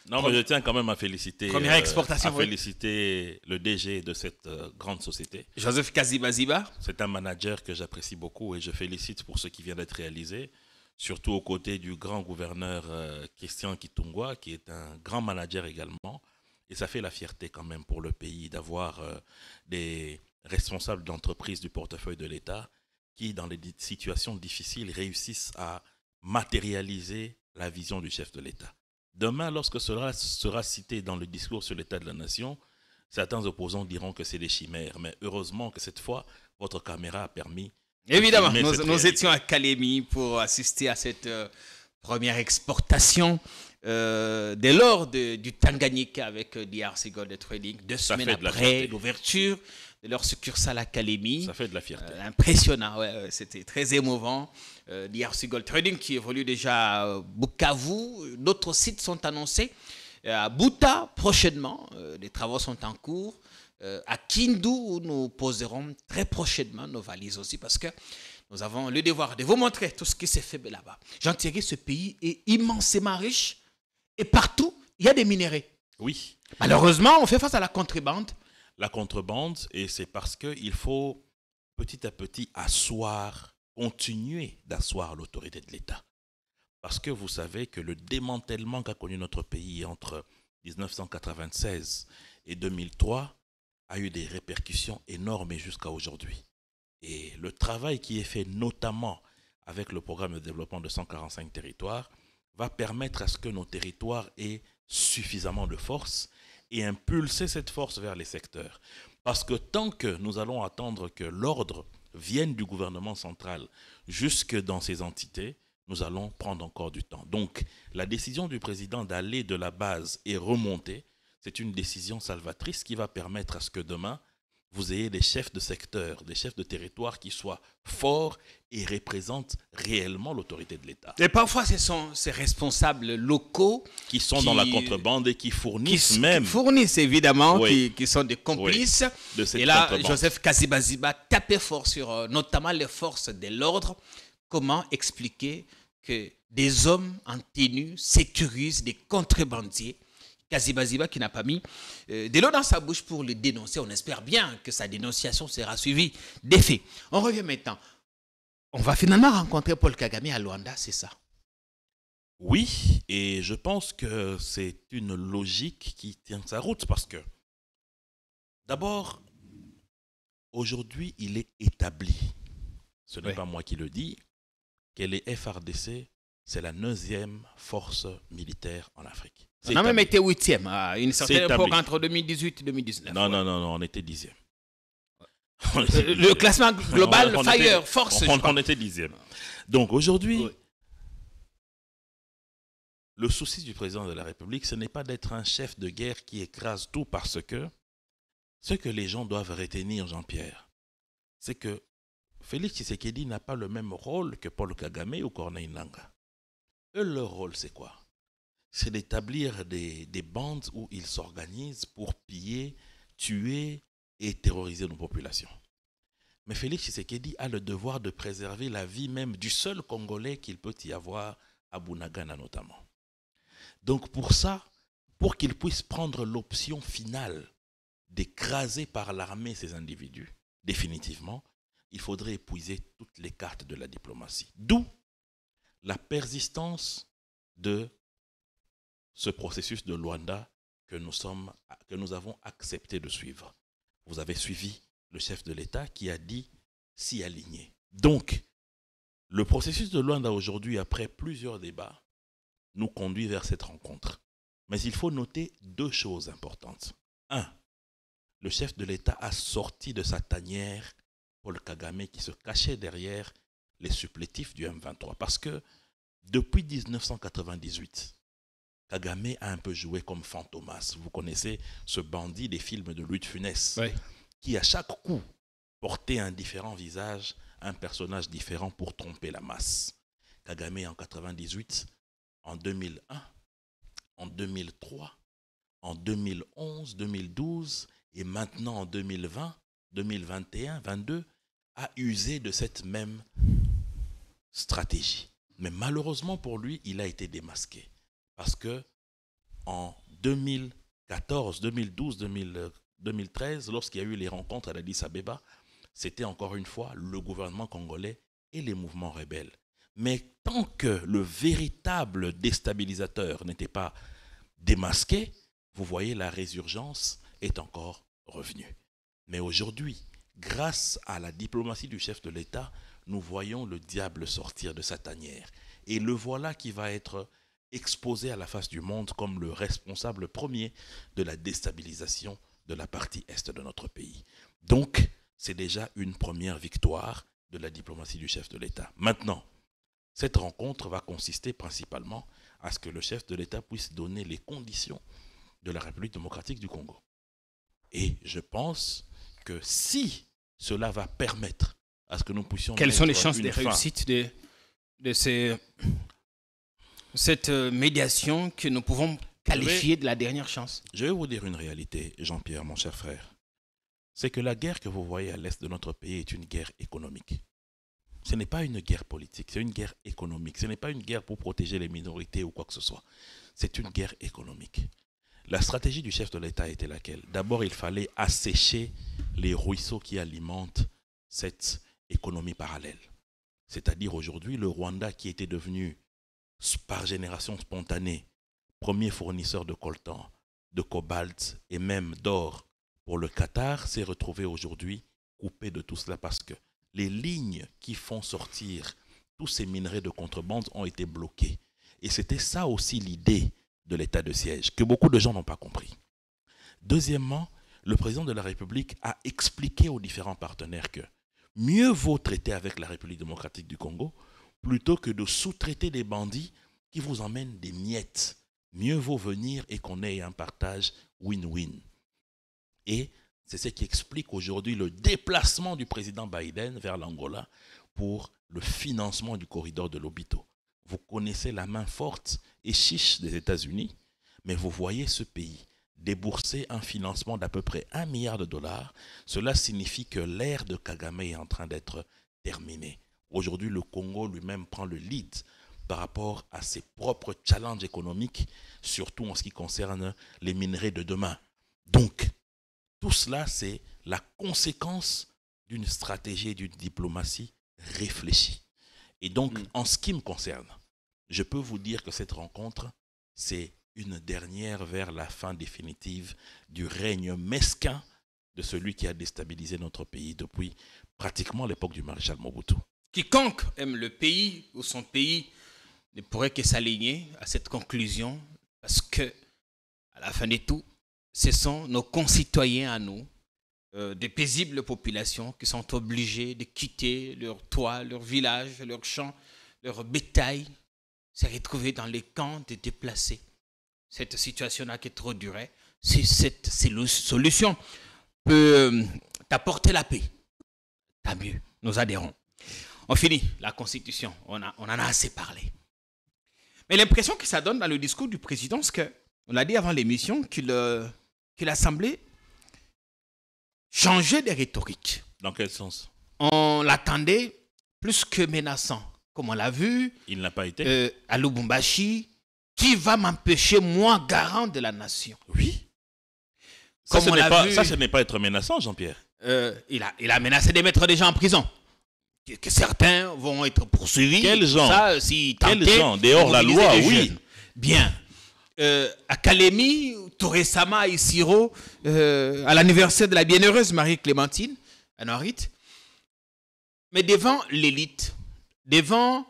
Non, mais je tiens quand même à féliciter, première exportation, féliciter le DG de cette grande société. Joseph Kaziba-Ziba. C'est un manager que j'apprécie beaucoup et je félicite pour ce qui vient d'être réalisé, surtout aux côtés du grand gouverneur Christian Kitungwa, qui est un grand manager également. Et ça fait la fierté quand même pour le pays d'avoir des responsables d'entreprises du portefeuille de l'État qui, dans des situations difficiles, réussissent à matérialiser la vision du chef de l'État. Demain, lorsque cela sera cité dans le discours sur l'état de la nation, certains opposants diront que c'est des chimères. Mais heureusement que cette fois, votre caméra a permis... Évidemment, nous étions à Kalemi pour assister à cette première exportation de l'or du Tanganyika avec DRC Gold Trading. 2 semaines après l'ouverture de leur succursale à Kalemi. Ça fait de la fierté. Impressionnant, ouais, c'était très émouvant. DRC Gold Trading qui évolue déjà à Bukavu. D'autres sites sont annoncés. À Buta, prochainement, les travaux sont en cours. À Kindu, où nous poserons très prochainement nos valises aussi, parce que nous avons le devoir de vous montrer tout ce qui s'est fait là-bas. Jean-Thierry, ce pays est immensément riche et partout, il y a des minéraux. Oui. Malheureusement, on fait face à la contrebande. La contrebande, et c'est parce qu'il faut petit à petit continuer d'asseoir l'autorité de l'État. Parce que vous savez que le démantèlement qu'a connu notre pays entre 1996 et 2003 a eu des répercussions énormes jusqu'à aujourd'hui. Et le travail qui est fait notamment avec le programme de développement de 145 territoires va permettre à ce que nos territoires aient suffisamment de force et impulser cette force vers les secteurs. Parce que tant que nous allons attendre que l'ordre vienne du gouvernement central jusque dans ces entités, nous allons prendre encore du temps. Donc, la décision du président d'aller de la base et remonter, c'est une décision salvatrice qui va permettre à ce que demain, vous ayez des chefs de secteur, des chefs de territoire qui soient forts et représentent réellement l'autorité de l'État. Et parfois, ce sont ces responsables locaux qui sont dans la contrebande et qui fournissent qui fournissent évidemment, oui, qui sont des complices. Oui, de cette et là, contrebande. Joseph Kaziba-Ziba tapait fort sur notamment les forces de l'ordre. Comment expliquer que des hommes en tenue sécurisent des contrebandiers? Kaziba-Ziba qui n'a pas mis de l'eau dans sa bouche pour le dénoncer. On espère bien que sa dénonciation sera suivie d'effets. On revient maintenant. On va finalement rencontrer Paul Kagame à Luanda, c'est ça? Oui, et je pense que c'est une logique qui tient sa route parce que, d'abord, aujourd'hui, il est établi, ce n'est pas moi qui le dis, que les FARDC, c'est la 9e force militaire en Afrique. On a même été 8e à une certaine époque entre 2018 et 2019. Non, on était 10e. Le classement global, Fire, Force, on était 10e. Donc aujourd'hui, le souci du président de la République, ce n'est pas d'être un chef de guerre qui écrase tout, parce que ce que les gens doivent retenir, Jean-Pierre, c'est que Félix Tshisekedi n'a pas le même rôle que Paul Kagame ou Corneille Nangaa. Eux, leur rôle, c'est quoi? C'est d'établir des bandes où ils s'organisent pour piller, tuer et terroriser nos populations. Mais Félix Tshisekedi a le devoir de préserver la vie même du seul Congolais qu'il peut y avoir à Bunagana notamment. Donc pour ça, pour qu'il puisse prendre l'option finale d'écraser par l'armée ces individus, définitivement, il faudrait épuiser toutes les cartes de la diplomatie. D'où la persistance de ce processus de Luanda que nous avons accepté de suivre. Vous avez suivi le chef de l'État qui a dit s'y aligner. Donc, le processus de Luanda aujourd'hui, après plusieurs débats, nous conduit vers cette rencontre. Mais il faut noter deux choses importantes. Un, le chef de l'État a sorti de sa tanière Paul Kagame qui se cachait derrière les supplétifs du M23. Parce que depuis 1998, Kagame a un peu joué comme Fantomas. Vous connaissez ce bandit des films de Louis de Funès, oui, qui à chaque coup portait un différent visage, un personnage différent pour tromper la masse. Kagame en 1998, en 2001, en 2003, en 2011, 2012 et maintenant en 2020, 2021, 2022, a usé de cette même stratégie. Mais malheureusement pour lui, il a été démasqué. Parce que en 2014, 2012, 2013, lorsqu'il y a eu les rencontres à l'Addis Abeba, c'était encore une fois le gouvernement congolais et les mouvements rebelles. Mais tant que le véritable déstabilisateur n'était pas démasqué, vous voyez, la résurgence est encore revenue. Mais aujourd'hui, grâce à la diplomatie du chef de l'État, nous voyons le diable sortir de sa tanière. Et le voilà qui va être exposé à la face du monde comme le responsable premier de la déstabilisation de la partie est de notre pays. Donc, c'est déjà une première victoire de la diplomatie du chef de l'État. Maintenant, cette rencontre va consister principalement à ce que le chef de l'État puisse donner les conditions de la République démocratique du Congo. Et je pense que si cela va permettre à ce que nous puissions... Quelles sont les chances de réussite de cette médiation que nous pouvons qualifier de la dernière chance? Je vais vous dire une réalité, Jean-Pierre, mon cher frère. C'est que la guerre que vous voyez à l'est de notre pays est une guerre économique. Ce n'est pas une guerre politique, c'est une guerre économique. Ce n'est pas une guerre pour protéger les minorités ou quoi que ce soit. C'est une guerre économique. La stratégie du chef de l'État était laquelle? D'abord, il fallait assécher les ruisseaux qui alimentent cette économie parallèle. C'est-à-dire aujourd'hui, le Rwanda qui était devenu par génération spontanée premier fournisseur de coltan, de cobalt et même d'or pour le Qatar, s'est retrouvé aujourd'hui coupé de tout cela parce que les lignes qui font sortir tous ces minerais de contrebande ont été bloquées. Et c'était ça aussi l'idée de l'état de siège, que beaucoup de gens n'ont pas compris. Deuxièmement, le président de la République a expliqué aux différents partenaires que mieux vaut traiter avec la République démocratique du Congo plutôt que de sous-traiter des bandits qui vous emmènent des miettes. Mieux vaut venir et qu'on ait un partage win-win. Et c'est ce qui explique aujourd'hui le déplacement du président Biden vers l'Angola pour le financement du corridor de Lobito. Vous connaissez la main forte et chiche des États-Unis, mais vous voyez ce pays débourser un financement d'à peu près $1 milliard. Cela signifie que l'ère de Kagame est en train d'être terminée. Aujourd'hui, le Congo lui-même prend le lead par rapport à ses propres challenges économiques, surtout en ce qui concerne les minerais de demain. Donc, tout cela, c'est la conséquence d'une stratégie et d'une diplomatie réfléchie. Et donc, en ce qui me concerne, je peux vous dire que cette rencontre, c'est une dernière vers la fin définitive du règne mesquin de celui qui a déstabilisé notre pays depuis pratiquement l'époque du maréchal Mobutu. Quiconque aime le pays ou son pays ne pourrait que s'aligner à cette conclusion parce que, à la fin de tout, ce sont nos concitoyens à nous, des paisibles populations qui sont obligées de quitter leur toit, leur village, leur champ, leur bétail, s'est retrouvé dans les camps de déplacés. Cette situation-là qui est trop durée, si cette solution peut t'apporter la paix, tant mieux, nous adhérons. On finit la Constitution, on en a assez parlé. Mais l'impression que ça donne dans le discours du président, c'est qu'on l'a dit avant l'émission, qu'il a semblé changer de rhétorique. Dans quel sens? On l'attendait plus que menaçant. Comme on l'a vu, il n'a pas été. À Lubumbashi, qui va m'empêcher, moi, garant de la nation? Oui. Ça, ce n'est pas être menaçant, Jean-Pierre. Il a menacé de mettre des gens en prison. Que certains vont être poursuivis. Quels gens? Ça, si quels gens? Dehors la loi, oui. Jeunes. Bien. À Kalemi, tout récemment à Isiro, à l'anniversaire de la bienheureuse Marie-Clémentine, à Norit. Mais devant l'élite, devant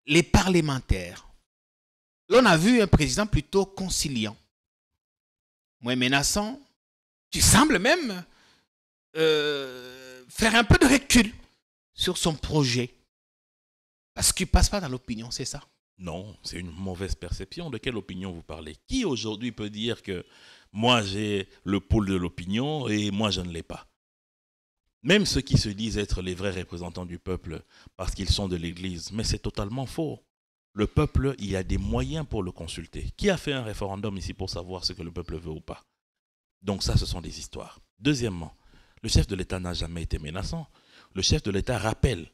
les parlementaires, l'on a vu un président plutôt conciliant, moins menaçant. Tu sembles même faire un peu de recul sur son projet. Parce qu'il ne passe pas dans l'opinion, c'est ça? Non, c'est une mauvaise perception. De quelle opinion vous parlez? Qui aujourd'hui peut dire que moi j'ai le pôle de l'opinion et moi je ne l'ai pas? Même ceux qui se disent être les vrais représentants du peuple parce qu'ils sont de l'Église, mais c'est totalement faux. Le peuple, il y a des moyens pour le consulter. Qui a fait un référendum ici pour savoir ce que le peuple veut ou pas? Donc ça, ce sont des histoires. Deuxièmement, le chef de l'État n'a jamais été menaçant. Le chef de l'État rappelle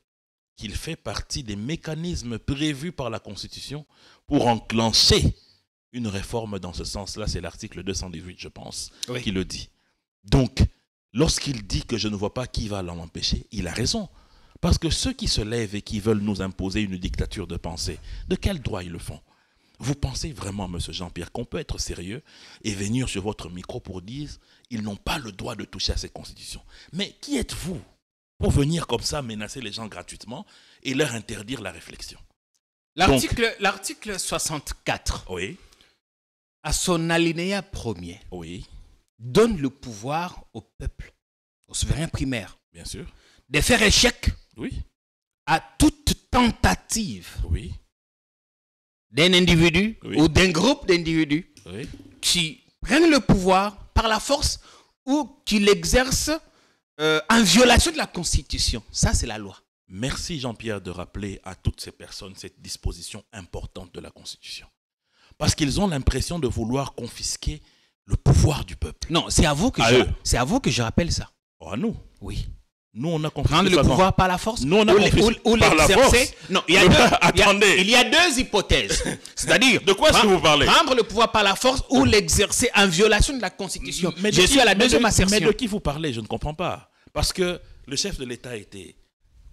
qu'il fait partie des mécanismes prévus par la Constitution pour enclencher une réforme dans ce sens-là. C'est l'article 218, je pense, oui, qui le dit. Donc, lorsqu'il dit que je ne vois pas qui va l'en empêcher, il a raison. Parce que ceux qui se lèvent et qui veulent nous imposer une dictature de pensée, de quel droit ils le font? Vous pensez vraiment, M. Jean-Pierre, qu'on peut être sérieux et venir sur votre micro pour dire qu'ils n'ont pas le droit de toucher à cette constitution? Mais qui êtes-vous pour venir comme ça menacer les gens gratuitement et leur interdire la réflexion? L'article 64, oui, à son alinéa premier, oui, donne le pouvoir au peuple, au souverain primaire, bien sûr, de faire échec, oui, à toute tentative, oui, d'un individu, oui, ou d'un groupe d'individus, oui, qui prennent le pouvoir par la force ou qui l'exercent en violation de la Constitution. Ça, c'est la loi. Merci Jean-Pierre de rappeler à toutes ces personnes cette disposition importante de la Constitution. Parce qu'ils ont l'impression de vouloir confisquer le pouvoir du peuple. Non, c'est à vous que je rappelle ça. Oh, à nous? Oui. Nous, on a confisqué. Prendre le pouvoir par la force? Nous, on a confisqué par la force. Non, il y a deux hypothèses. C'est-à-dire, de quoi est-ce que vous parlez? Prendre le pouvoir par la force ou l'exercer en violation de la Constitution. Je suis à la deuxième assertion. Mais de qui vous parlez? Je ne comprends pas. Parce que le chef de l'État était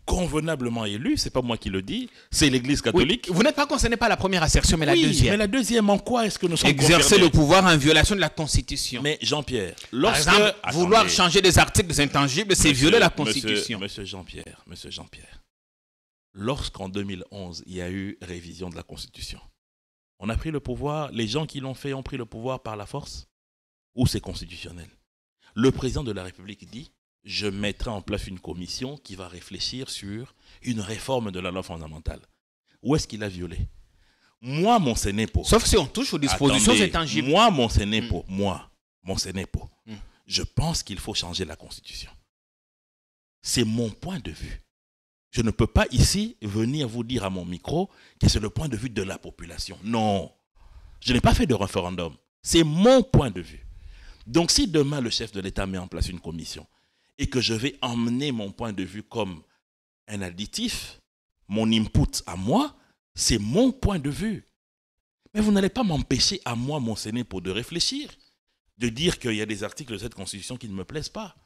convenablement élu, c'est pas moi qui le dis, c'est l'Église catholique. Oui, vous n'êtes pas concerné par la première assertion, mais la deuxième. Oui, mais la deuxième, en quoi est-ce que nous sommes exercer le pouvoir en violation de la Constitution. Mais Jean-Pierre, par exemple, vouloir changer des articles des intangibles, c'est violer la Constitution. Monsieur Jean-Pierre, lorsqu'en 2011, il y a eu révision de la Constitution, on a pris le pouvoir, les gens qui l'ont fait ont pris le pouvoir par la force ou c'est constitutionnel? Le président de la République dit: je mettrai en place une commission qui va réfléchir sur une réforme de la loi fondamentale. Où est-ce qu'il a violé? Moi, mon Sénépo. Sauf si on touche aux dispositions intangibles. Moi, mon Sénépo, je pense qu'il faut changer la Constitution. C'est mon point de vue. Je ne peux pas ici venir vous dire à mon micro que c'est le point de vue de la population. Non. Je n'ai pas fait de référendum. C'est mon point de vue. Donc, si demain le chef de l'État met en place une commission et que je vais emmener mon point de vue comme un additif, mon input à moi, c'est mon point de vue. Mais vous n'allez pas m'empêcher à moi, mon Sénépo, de réfléchir, de dire qu'il y a des articles de cette Constitution qui ne me plaisent pas.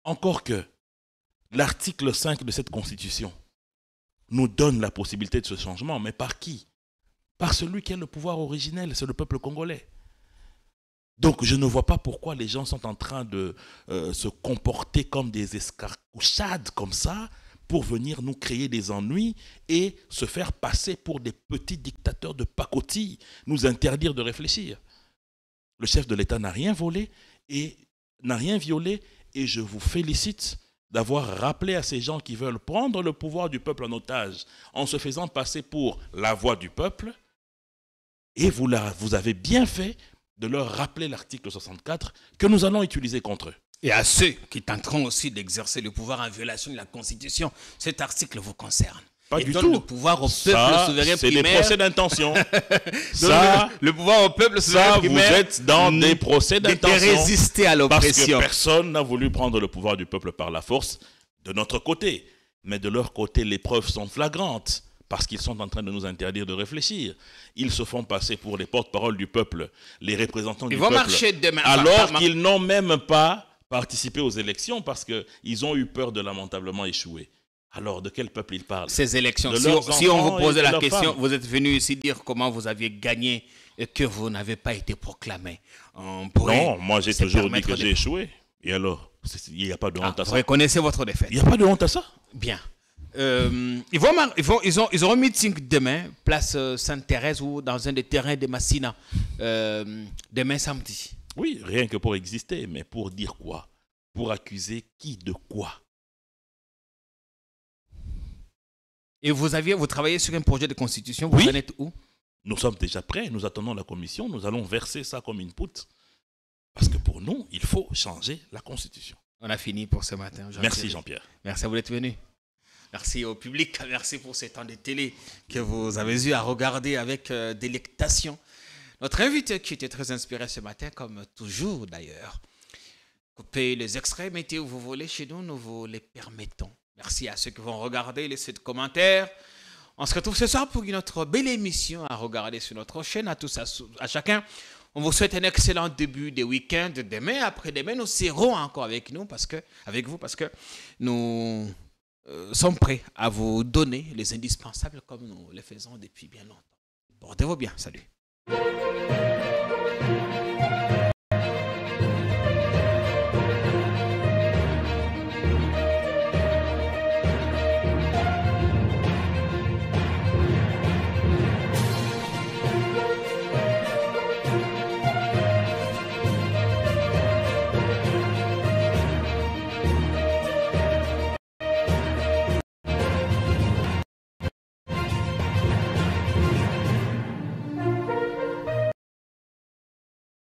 Encore que l'article 5 de cette Constitution nous donne la possibilité de ce changement, mais par qui? Par celui qui a le pouvoir originel, c'est le peuple congolais. Donc, je ne vois pas pourquoi les gens sont en train de se comporter comme des escarcouchades comme ça pour venir nous créer des ennuis et se faire passer pour des petits dictateurs de pacotille, nous interdire de réfléchir. Le chef de l'État n'a rien volé et n'a rien violé et je vous félicite d'avoir rappelé à ces gens qui veulent prendre le pouvoir du peuple en otage en se faisant passer pour la voix du peuple. Et vous avez bien fait de leur rappeler l'article 64 que nous allons utiliser contre eux. Et à ceux qui tenteront aussi d'exercer le pouvoir en violation de la Constitution, cet article vous concerne. Pas et du donne tout. Le pouvoir au peuple Ça, souverain c'est primaire. des procès d'intention. Ça, le pouvoir au peuple souverain ça, vous primaire. êtes dans des procès d'intention. De résister à Parce l'oppression. que personne n'a voulu prendre le pouvoir du peuple par la force de notre côté. Mais de leur côté, les preuves sont flagrantes. Parce qu'ils sont en train de nous interdire de réfléchir. Ils se font passer pour les porte-parole du peuple, les représentants du peuple. Ils vont marcher demain. Alors qu'ils n'ont même pas participé aux élections parce qu'ils ont eu peur de lamentablement échouer. Alors, de quel peuple ils parlent? Ces élections, De si on vous posait la leurs question, femmes. vous êtes venu ici dire comment vous aviez gagné et que vous n'avez pas été proclamé. On pourrait Non, moi j'ai se toujours dit permettre que de- j'ai échoué. Et alors, il n'y a pas de honte à Vous ça. reconnaissez votre défaite. Il n'y a pas de honte à ça. Bien. Ils auront un meeting demain, place Sainte-Thérèse ou dans un des terrains de Massina, demain samedi. Oui, rien que pour exister, mais pour dire quoi? Pour accuser qui de quoi? Et vous travaillez sur un projet de constitution, vous Oui. en êtes où? Nous sommes déjà prêts, nous attendons la commission, nous allons verser ça comme une poutre. Parce que pour nous, il faut changer la Constitution. On a fini pour ce matin. Merci Jean-Pierre. Merci à vous d'être venu. Merci au public, merci pour ce temps de télé que vous avez eu à regarder avec délectation. Notre invité qui était très inspiré ce matin, comme toujours d'ailleurs. Coupez les extraits, mettez où vous voulez chez nous, nous vous les permettons. Merci à ceux qui vont regarder, laissez des commentaires. On se retrouve ce soir pour une autre belle émission à regarder sur notre chaîne. À tous, à chacun, on vous souhaite un excellent début de week-end. Demain, après-demain, nous serons encore avec vous parce que nous sommes prêts à vous donner les indispensables comme nous les faisons depuis bien longtemps. Portez-vous bien. Salut.